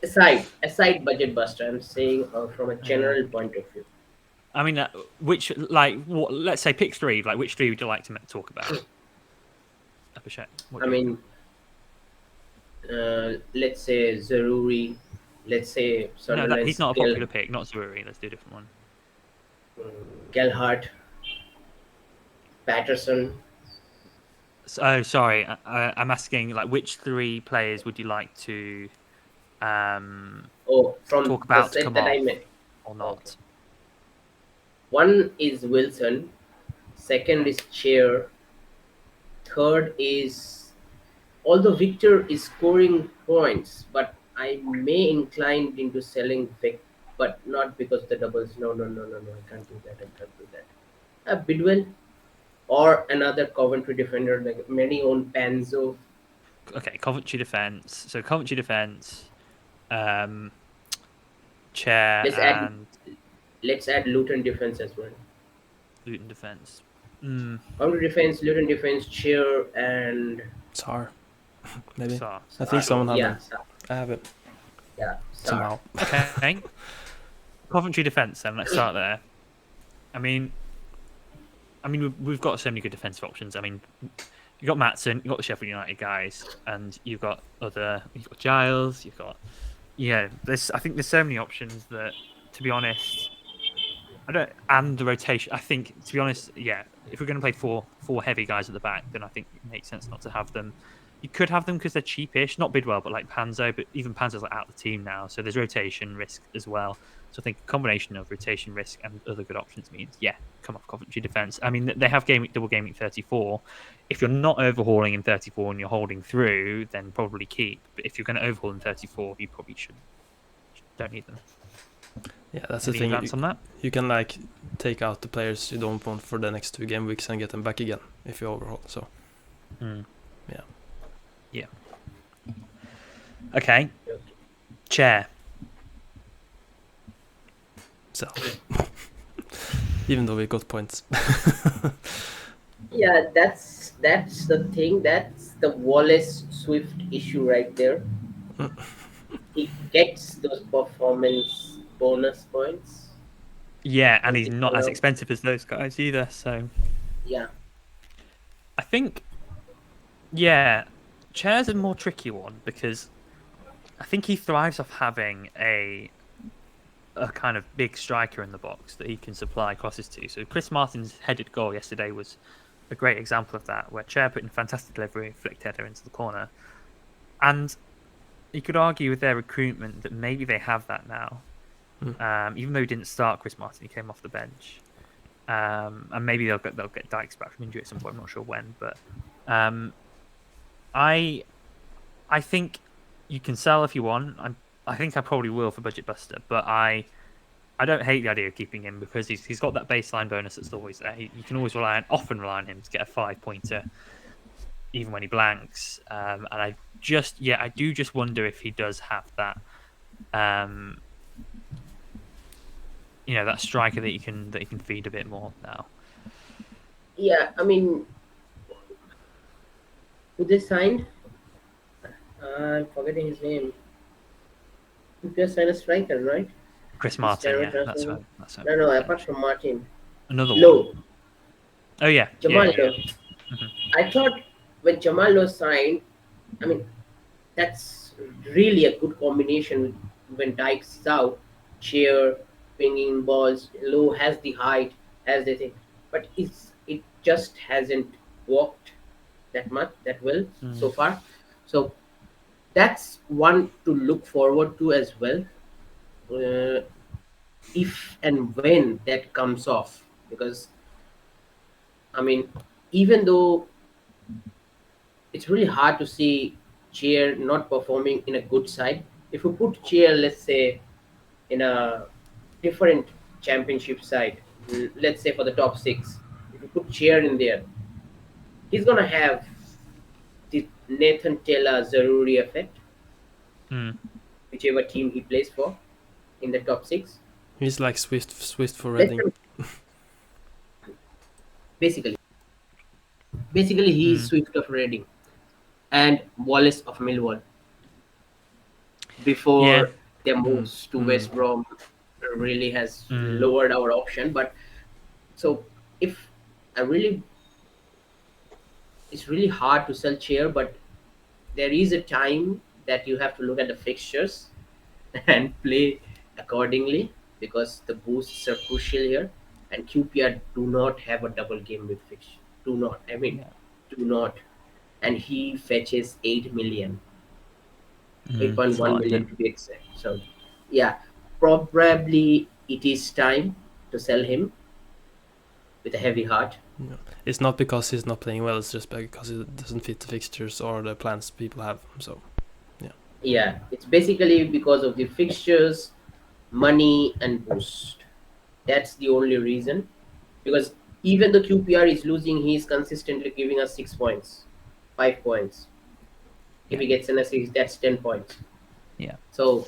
aside Budget Buster, I'm saying from a general point of view. I mean, let's say pick 3. Like, which 3 would you like to talk about? Abhishek, Let's say Zaruri. Let's say no, he's not a popular pick. Not Zaruri. Let's do a different one. Gelhardt, Patterson. Oh, sorry. I'm asking, like, which 3 players would you like to from talk about the set that I meant, or not? One is Wilson, second is Chair, third is, although Victor is scoring points, but I may incline into selling Vic, but not because the doubles. No, no, no, no, no. I can't do that. I can't do that. Bidwell or another Coventry defender, like many own Panzo. Okay, Coventry defense. So Coventry defense, Chair Let's add and let's add Luton defense as well. Luton defense. Mm, Coventry defense, Luton defense, Chair, and Tsar, maybe. so, I think someone had yeah, them. I have it yeah, somehow. okay. Coventry defense. Then let's start there. I mean, we've got so many good defensive options. I mean, you've got Maatson, you've got the Sheffield United guys, and you've got Giles, you've got I think there's so many options that, to be honest, and the rotation. I think, to be honest, if we're going to play four heavy guys at the back, then I think it makes sense not to have them. You could have them because they're cheapish, not Bidwell, but like Panzo. But even Panzo's like out of the team now, so there's rotation risk as well. So I think a combination of rotation risk and other good options means, come off Coventry defense. I mean, they have double gaming 34. If you're not overhauling in 34 and you're holding through, then probably keep. But if you're going to overhaul in 34, you probably don't need them. Yeah, that's Any the thing. advance on that? You can like take out the players you don't want for the next 2 game weeks and get them back again if you overhaul. So Yeah. Okay. Chair. So even though we got points. yeah. That's the thing. That's the Wallace Swift issue right there. He gets those performance bonus points. Yeah, and he's not as expensive as those guys either. So yeah, I think, Chair's a more tricky one because I think he thrives off having a kind of big striker in the box that he can supply crosses to. So Chris Martin's headed goal yesterday was a great example of that, where Chair put in fantastic delivery, flicked header into the corner. And you could argue with their recruitment that maybe they have that now. Even though he didn't start Chris Martin, he came off the bench. And maybe they'll get Dykes back from injury at some point. I'm not sure when, but I think you can sell if you want. I think I probably will for Budget Buster, but I don't hate the idea of keeping him because he's got that baseline bonus that's always there. You can always often rely on him to get a 5-pointer, even when he blanks. And I do just wonder if he does have that, that striker that you can feed a bit more now. Yeah, I mean, who they signed? I'm forgetting his name. Who just signed a striker, right? Chris Martin, that's right. No, apart from Martin. Another Lowe. one. Oh yeah, Jamal yeah. Lowe. I thought when Jamal Lowe signed, I mean, that's really a good combination when Dykes is out, Chair, pinging balls. Lowe has the height, as they think, but it just hasn't worked that well so far. So that's one to look forward to as well, if and when that comes off. Because I mean, even though it's really hard to see Chair not performing in a good side, if you put Chair, let's say, in a different championship side, let's say for the top 6, if you put Chair in there, he's gonna have the Nathan Taylor Zaruri effect, whichever team he plays for in the top 6. He's like Swift for Reading. Basically he's Swift of Reading and Wallace of Millwall before their moves to West Brom really has lowered our option. But so it's really hard to sell Chair, but there is a time that you have to look at the fixtures and play accordingly, because the boosts are crucial here, and QPR do not have a double game with fixture. Do not. And he fetches 8 million. 8.1 million to be exact. So, yeah, probably it is time to sell him. with a heavy heart. No. It's not because he's not playing well, it's just because it doesn't fit the fixtures or the plans people have. So, Yeah, it's basically because of the fixtures, money, and boost. That's the only reason. Because even the QPR is losing, he's consistently giving us 6 points, 5 points. If he gets an assist, that's 10 points. Yeah. So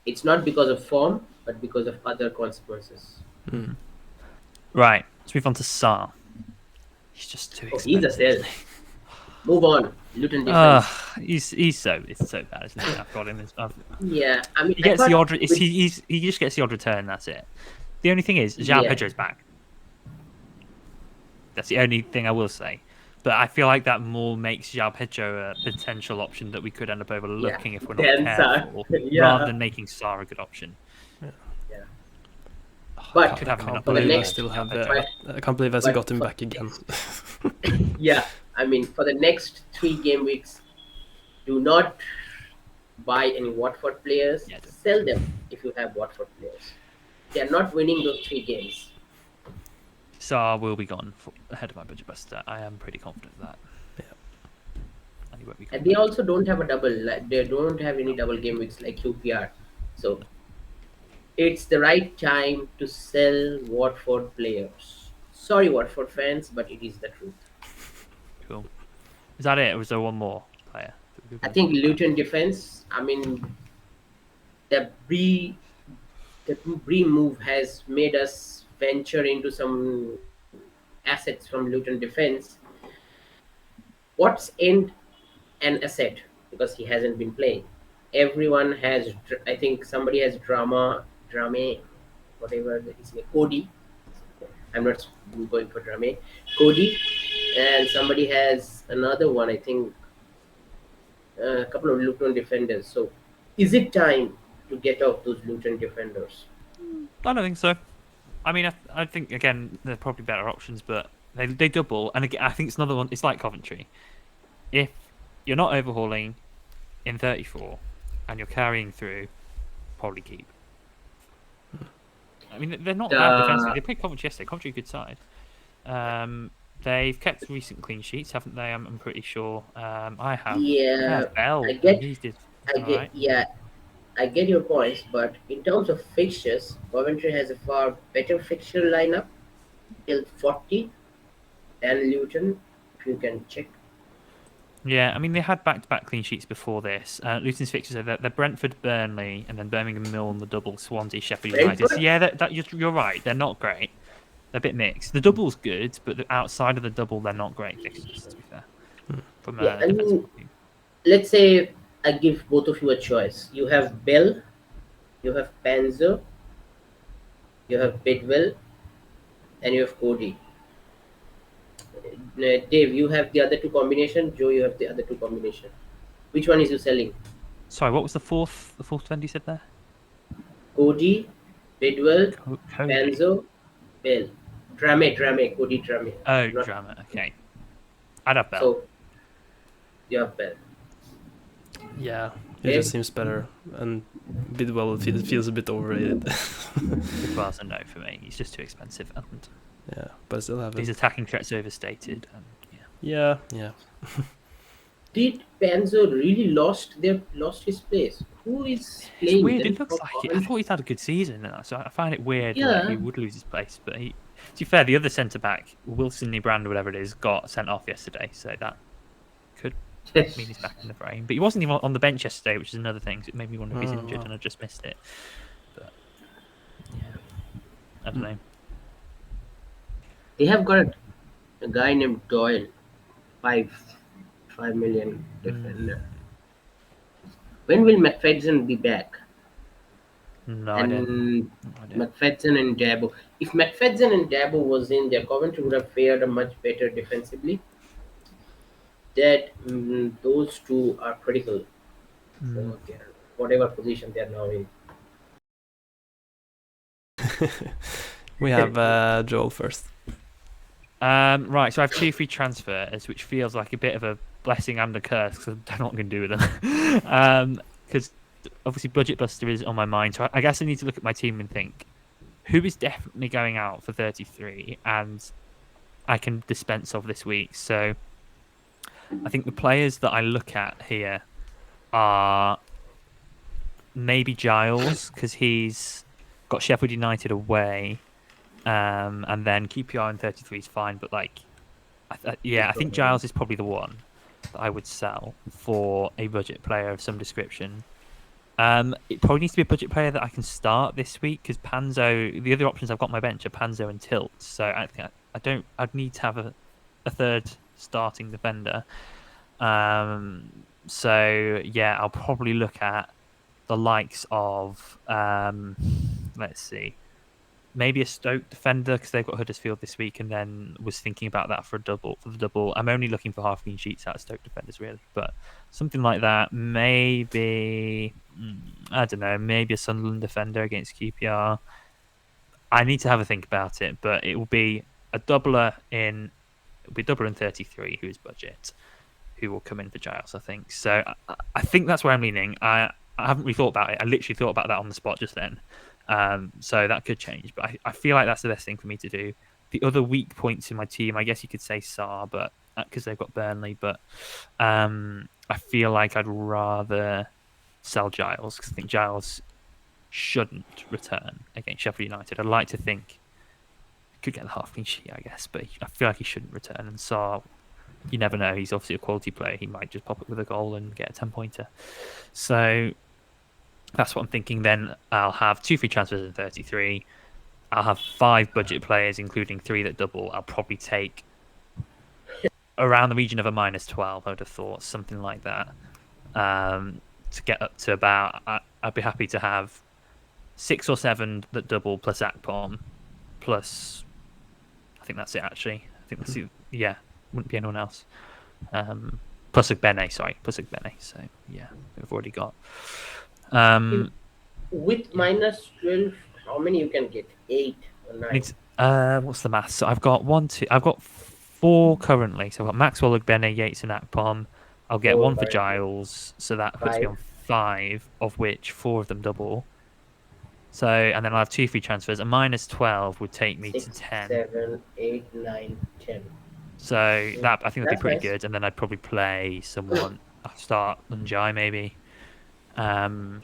it's not because of form, but because of other consequences. Right. Let's move on to Saar. He's just too Oh, expensive. he's a sell. isn't he? Move on. Luton defense. It's so bad, isn't he? I've got him. Yeah, I mean, He gets the odd. with- He just gets the odd return. That's it. The only thing is, João Yeah. Pedro's back. That's the only thing I will say. But I feel like that more makes João Pedro a potential option that we could end up overlooking if we're not Then Saar. careful, Yeah. rather than making Saar a good option. Yeah. Oh, But- I could have him in can't up believe there. I still have. But- I can't believe I but got him for- back again. Yeah, I mean, for the next 3 game weeks, do not buy any Watford players. Yeah, don't. Sell them if you have Watford players. They are not winning those 3 games. Saar will be gone ahead of my budget buster. I am pretty confident of that. Yeah. And he won't be And gone. they also don't have a double. Like, they don't have any double game weeks like QPR. So it's the right time to sell Watford players. Sorry, Watford fans, but it is the truth. Cool. Is that it? Or was there one more player? I think Luton defense. I mean, the Bree move has made us venture into some assets from Luton defense. What's in an asset because he hasn't been playing? Everyone has. I think somebody has drama, whatever his name, Cody. I'm not going for Drame, Cody, and somebody has another one. I think a couple of Luton defenders. So, is it time to get off those Luton defenders? I don't think so. I mean, I think again they're probably better options, but they double. And again, I think it's another one. It's like Coventry. If you're not overhauling in 34 and you're carrying through, probably keep. I mean, they're not bad defensively. They played Coventry yesterday. Coventry, good side. They've kept recent clean sheets, haven't they? I'm pretty sure. I have. Yeah, Bell. I get- He did I get, alright. yeah, I get your points, but in terms of fixtures, Coventry has a far better fixture lineup till 40 than Luton. If you can check. Yeah, I mean they had back-to-back clean sheets before this. Luton's fixtures are they're Brentford, Burnley, and then Birmingham Mill on the double, Swansea, Sheffield United. Brentford? So yeah, you're right. They're not great. They're a bit mixed. The double's good, but outside of the double, they're not great fixtures. To be fair, from Yeah, a I defensive mean- point of view. Let's say I give both of you a choice. You have Bell, you have Panzer, you have Bidwell, and you have Cody. Dave, you have the other 2 combination. Joe, you have the other 2 combination. Which one is you selling? Sorry, what was the fourth defender you said there? Cody, Bidwell, Cody. Panzer, Bell. Cody Drame. Oh, Not- drama. Okay, I'd have Bell. So you have Bell. Yeah, it Okay. just seems better, and Bidwell feels a bit overrated. Bidwell's a no for me. He's just too expensive, and Yeah, but I still have his it. attacking threat's overstated. And yeah. Yeah. Did Panzer really lost his place? Who is It's playing? weird. them It looks from like it. I Coventry? thought he's had a good season, so I find it weird that Yeah. he would lose his place. But to be fair, the other centre back, Wilson Brand or whatever it is, got sent off yesterday, so that could mean he's back in the frame. But he wasn't even on the bench yesterday, which is another thing. So it made me wonder if he's Oh, injured wow. and I just missed it. But yeah, I don't know. They have got a guy named Doyle, 5 million defender. When will McFadden be back? No, I don't. And No idea. McFadden and Dabo. If McFadden and Dabo was in there, Coventry would have fared a much better defensively. That those 2 are critical for their whatever position they are now in. We have Joel first. Right, so I have 2 free transfers, which feels like a bit of a blessing and a curse because I don't know what I'm going to do with them. Because obviously Budget Buster is on my mind, so I guess I need to look at my team and think who is definitely going out for 33 and I can dispense of this week. So I think the players that I look at here are maybe Giles, because he's got Sheffield United away, and then QPR in 33 is fine, but like, I think Giles is probably the one that I would sell for a budget player of some description. It probably needs to be a budget player that I can start this week, because Panzo, the other options I've got on my bench are Panzo and Tilt. So I think I'd need to have a third starting defender. So yeah, I'll probably look at the likes of let's see, maybe a Stoke defender, because they've got Huddersfield this week, and then was thinking about that for the double. I'm only looking for half clean sheets out of Stoke defenders, really, but something like that. Maybe I don't know. Maybe a Sunderland defender against QPR. I need to have a think about it, but it will be a doubler in. It'll be a doubler in 33, who is budget, who will come in for Giles, I think. So I think that's where I'm leaning. I haven't really thought about it. I literally thought about that on the spot just then. So that could change, but I feel like that's the best thing for me to do. The other weak points in my team, I guess you could say Saar, but because they've got Burnley, but I feel like I'd rather sell Giles, because I think Giles shouldn't return against Sheffield United. I'd like to think he could get the half clean sheet, I guess, but I feel like he shouldn't return. And Saar, you never know. He's obviously a quality player. He might just pop up with a goal and get a 10-pointer. So that's what I'm thinking. Then I'll have 2 free transfers in 33. I'll have 5 budget players, including 3 that double. I'll probably take around the region of a -12, I would have thought, something like that. To get up to about, I'd be happy to have 6 or 7 that double plus Akpom, plus, I think that's it actually. I think that's it. Yeah, wouldn't be anyone else. Plus Bene, plus Bene. So yeah, we've already got. With -12, how many you can get? 8 or 9? What's the math? So I've got 4 currently. So I've got Maxwell, Bene, Yates, and Akpom. I'll get 1 for Giles, so that puts me on 5, of which 4 of them double. So, and then I'll have 2 free transfers. A -12 would take me 6, to 10. 7, 8, 9, 10. So that, I think that'd be pretty nice. good. And then I'd probably play someone. I'll start Njai maybe. Who've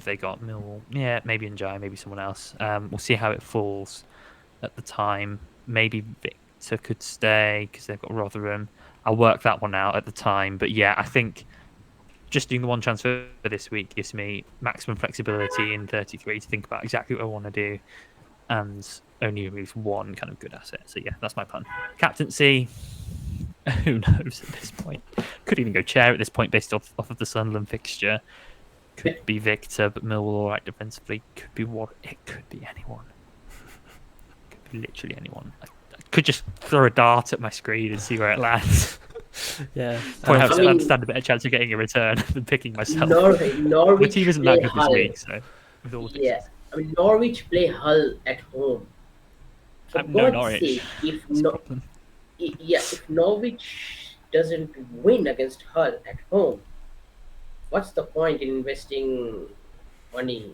they got? Millwall. Yeah, maybe Njai, maybe someone else. We'll see how it falls at the time. Maybe Victor could stay because they've got Rotherham. I'll work that one out at the time. But yeah, I think just doing the 1 transfer for this week gives me maximum flexibility in 33 to think about exactly what I want to do, and only remove 1 kind of good asset. So yeah, that's my plan. Captaincy, who knows at this point? Could even go chair at this point based off of the Sunderland fixture. Could be Victor, but Millwall all right defensively. Could be what? It could be anyone. Could be literally anyone. I could just throw a dart at my screen and see where it lands. Yeah, I'd stand a better chance of getting a return than picking myself. Norwich My team isn't that good Hull. this week, so with all the Yeah, I mean Norwich play Hull at home. For no God's Norwich. sake, if Norwich doesn't win against Hull at home, what's the point in investing money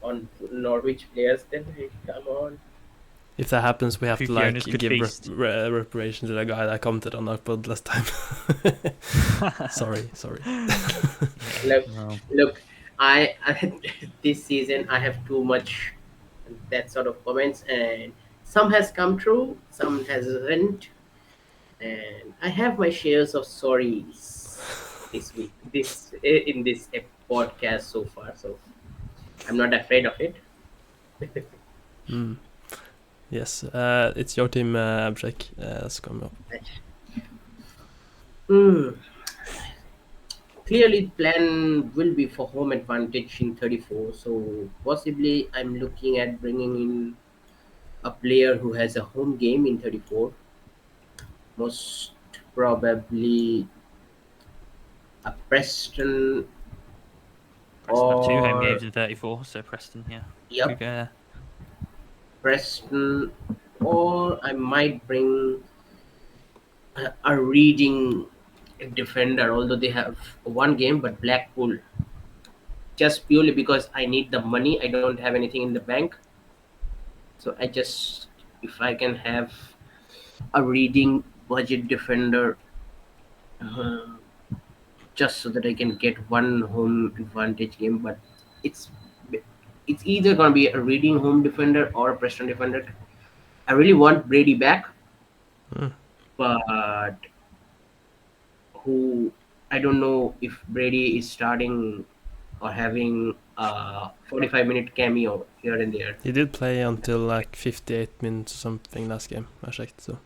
on Norwich players? Then come on. if that happens, we have to like owners could give feast. reparation to the guy that commented on our pod last time. sorry. Look, I this season I have too much that sort of comments, and some has come true, some hasn't, and I have my shares of sorries this week, in this podcast so far. So I'm not afraid of it. Yes, it's your team, Abhishek. Let's come up. Clearly, plan will be for home advantage in 34. So possibly, I'm looking at bringing in a player who has a home game in 34. Most probably a Preston. Preston have 2 home or games in 34, so Preston, yeah. Yep, Could go Preston, or I might bring a Reading defender, although they have 1 game, but Blackpool, just purely because I need the money. I don't have anything in the bank, so I just if I can have a reading budget defender, uh, just so that I can get one home advantage game. But it's it's either gonna be a reading home defender or a Preston defender. I really want Brady back, Mm. but who I don't know if Brady is starting or having a 45-minute cameo here and there. He did play until like 58 minutes or something last game, I checked. So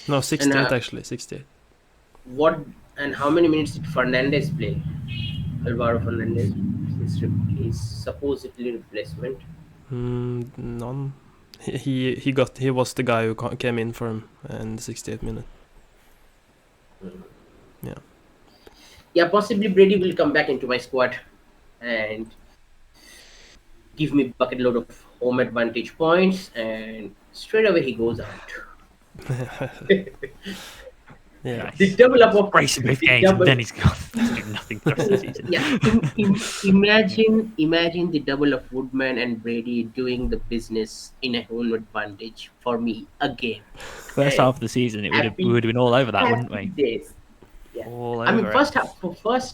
no, 68 actually, 68. What and how many minutes did Fernandez play? Alvaro Fernandez is supposedly replacement. None. He was the guy who came in for him in the 68 minute. Yeah. Yeah, possibly Brady will come back into my squad and give me bucket load of home advantage points, and straight away he goes out. Yeah. The double up of Brace him both the games, double- and then he's gone. He's doing nothing for the rest of the season. Yeah, imagine the double of Woodman and Brady doing the business in a home advantage for me again. First half of the season, we would have been all over that, wouldn't we? Days. Yeah. All over I mean, it. first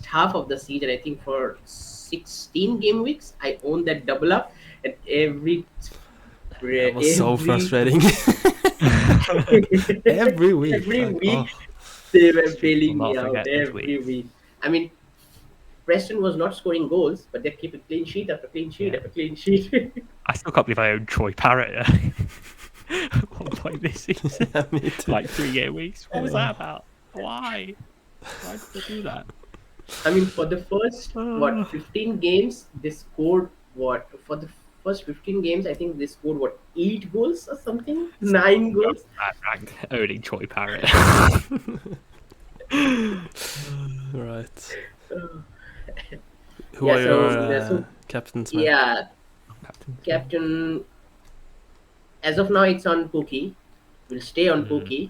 half of the season, I think for 16 game weeks, I owned that double up, and every That was so frustrating. Every week. Every like, week, oh. they were bailing will me not out forget this every week. I mean, Preston was not scoring goals, but they keep a clean sheet after clean sheet after clean sheet. I still can't believe I owned Troy Parrott at one point this season. Yeah, me too. Like 3 game weeks. What was that about? Why? Why did they do that? I mean, for the first 15 games, they scored what? For the first 15 games, I think they scored 8 goals or something, 9 goals. Bad rank owning Troy Parrott. Right. Uh, Who Yeah, are so- your so- captains, man? yeah, captain. As of now, it's on Pookie. Will stay on Pookie.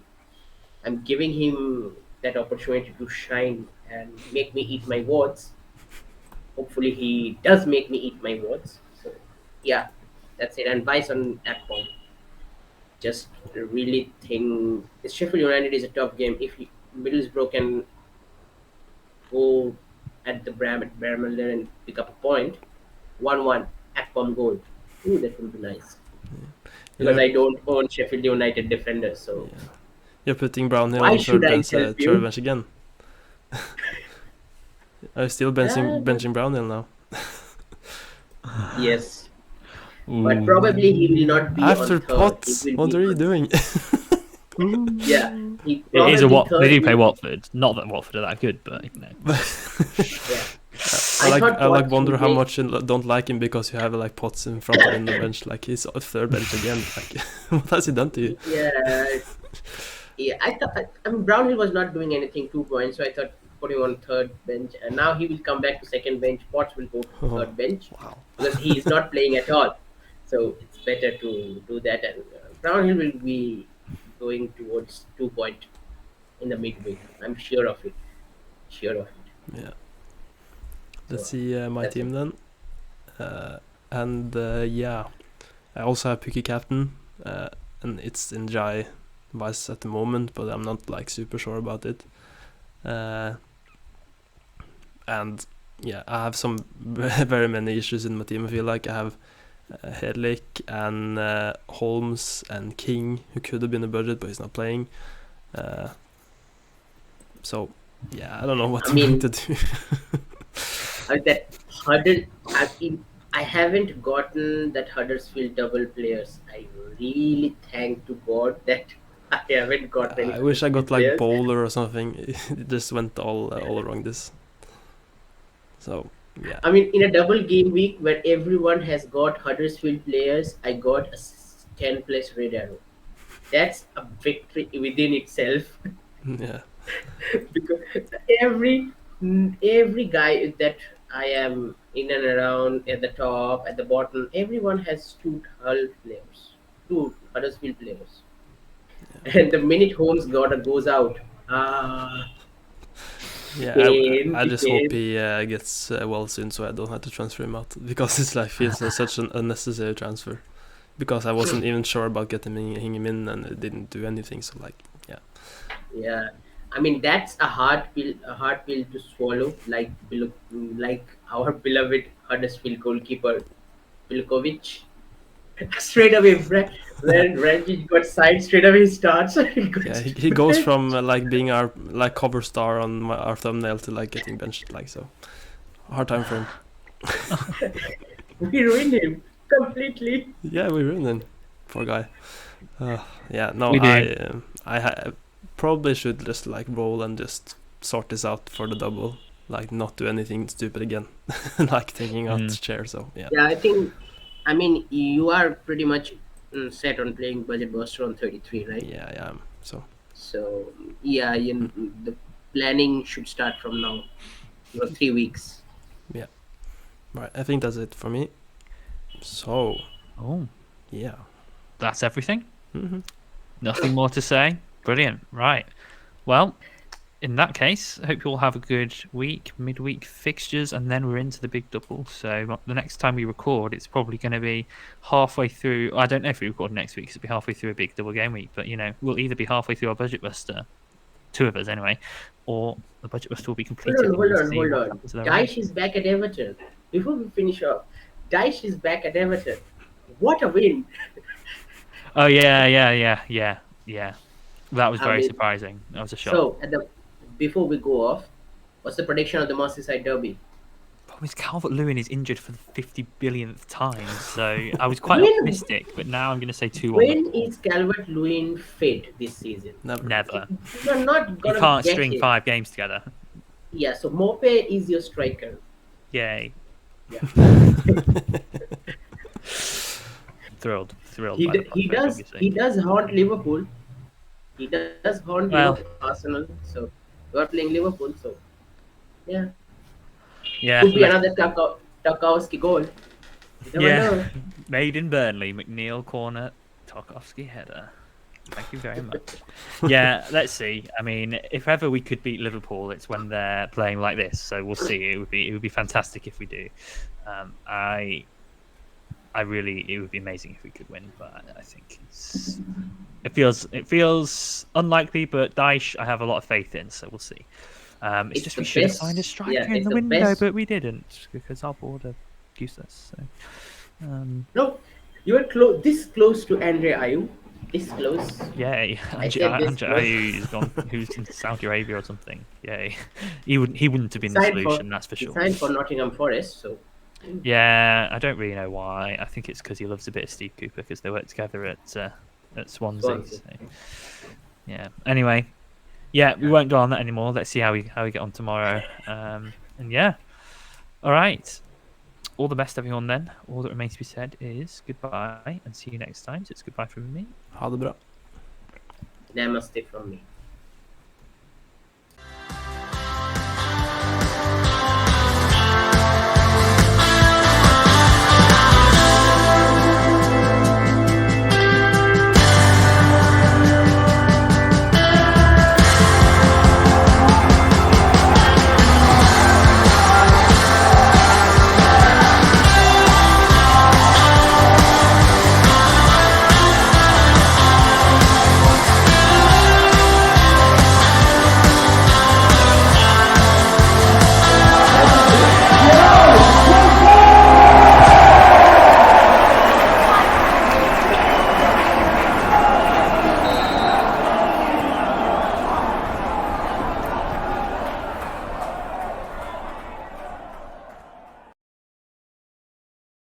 I'm giving him that opportunity to shine and make me eat my words. Hopefully, he does make me eat my words. So, yeah, that's it. And vice on Apple. Just really think Sheffield United is a tough game. If Middlesbrough can go at the Bramall there and pick up a point, 1-1 Akpom goal. Ooh, that would be nice. Because I don't own Sheffield United defenders, so You're putting Brownhill Why on should I third help you? bench again. Are you still benching Brownhill now? yes. But probably he will not be After on third. Potts, He will what be are you on- doing? Yeah, he It is probably they do third play will- Watford. Not that Watford are that good, but you know. Yeah. I thought like Potts wonder would how make- much you don't like him because you have like Potts in front of him on the bench. Like he's on third bench again. Like what has he done to you? Yeah. I mean, Brownhill was not doing anything 2 points, so I thought put him on third bench, and now he will come back to second bench. Potts will go to third bench Wow. because he is not playing at all. So it's better to do that, and Brownhill will be going towards 2 point in the midweek. I'm sure of it. Sure of it. Yeah. Let's So, see my that's team then. Yeah, I also have Pookie captain, and it's in Jai Vice at the moment, but I'm not like super sure about it. And yeah, I have some very many issues in my team. I feel like I have Hedlick and Holmes and King, who could have been a budget, but he's not playing. So yeah, I don't know what to do. That Huddle, I haven't gotten that Huddersfield double players. I really thank to God that I haven't got any. I wish I got like players. Bowler or something. It just went all wrong this. So yeah. I mean, in a double game week where everyone has got Huddersfield players, I got a 10 plus red arrow. That's a victory within itself. Yeah. Because every guy that I am in and around at the top, at the bottom, everyone has 2 Hull players, 2 Huddersfield players. And the minute Holmes goes out, Yeah, Pain, I just pain. hope he gets well soon, so I don't have to transfer him out because it's like feels like such an unnecessary transfer. because I wasn't even sure about getting him in, and it didn't do anything. So like, yeah. Yeah, I mean that's a hard pill to swallow. Like our beloved Huddersfield goalkeeper Pilkovic, straight away when Ranjit got signed, straight away he starts. He Yeah, goes he goes from like being our like cover star on our thumbnail to like getting benched, like, so hard time for him. we ruined him completely. Yeah, we ruined him, poor guy. Yeah, no, We do. I probably should just like roll and just sort this out for the double, like not do anything stupid again, like taking out the chair. So yeah. Yeah, I mean, you are pretty much set on playing Budget Buster on 33, right? Yeah, yeah. So So yeah, the planning should start from now. You have 3 weeks. yeah, right. I think that's it for me. So Oh, yeah. that's everything. Mm-hmm. Nothing more to say. Brilliant. Right. Well, in that case, I hope you all have a good week, midweek fixtures, and then we're into the big double. So the next time we record, it's probably going to be halfway through. I don't know if we record next week, 'cause it'll be halfway through a big double game week. But, we'll either be halfway through our Budget Buster, 2 of us anyway, or the Budget Buster will be completed. Hold and we'll on. see what happens to the rest. Dyche is back at Everton. Before we finish off, Dyche is back at Everton. What a win! Oh, yeah. That was I very mean, surprising. That was a shock. So, before we go off, what's the prediction of the Merseyside derby? Problem is Calvert-Lewin is injured for the 50 billionth time, so I was quite When- optimistic, but now I'm going to say 2-1. When is Calvert-Lewin fit this season? Never. You're not You gonna can't get string him. 5 games together. Yeah, so Mope is your striker. Yay. Yeah. Thrilled. He, by the d- he prospect, does obviously. he does haunt Liverpool. He does haunt Well. Arsenal. So you are playing Liverpool. So yeah, Yeah. could be another Tarkowski goal. You never Yeah. know. Made in Burnley, McNeil corner, Tarkovsky header. Thank you very much. Yeah, let's see. I mean, if ever we could beat Liverpool, it's when they're playing like this. So we'll see. It would be fantastic if we do. It would be amazing if we could win, but I think it feels unlikely. But Dyche, I have a lot of faith in, so we'll see. It's It's just the we should have best- signed a striker yeah, in it's the the window, best- but we didn't because our board are useless. So, No, you are this close to Andre Ayew. This close. yay! I said this Andre Ayew is gone. Who's in Saudi Arabia or something? Yay! He wouldn't have been the Signed solution, that's for He sure. signed for Nottingham Forest. So Yeah, I don't really know why. I think it's because he loves a bit of Steve Cooper because they worked together at Swansea. Swansea. So, yeah. Anyway, yeah, we won't dwell on that anymore. Let's see how we get on tomorrow. And yeah, all right. All the best, everyone. Then all that remains to be said is goodbye and see you next time. So it's goodbye from me. Ha det bra. namaste from me.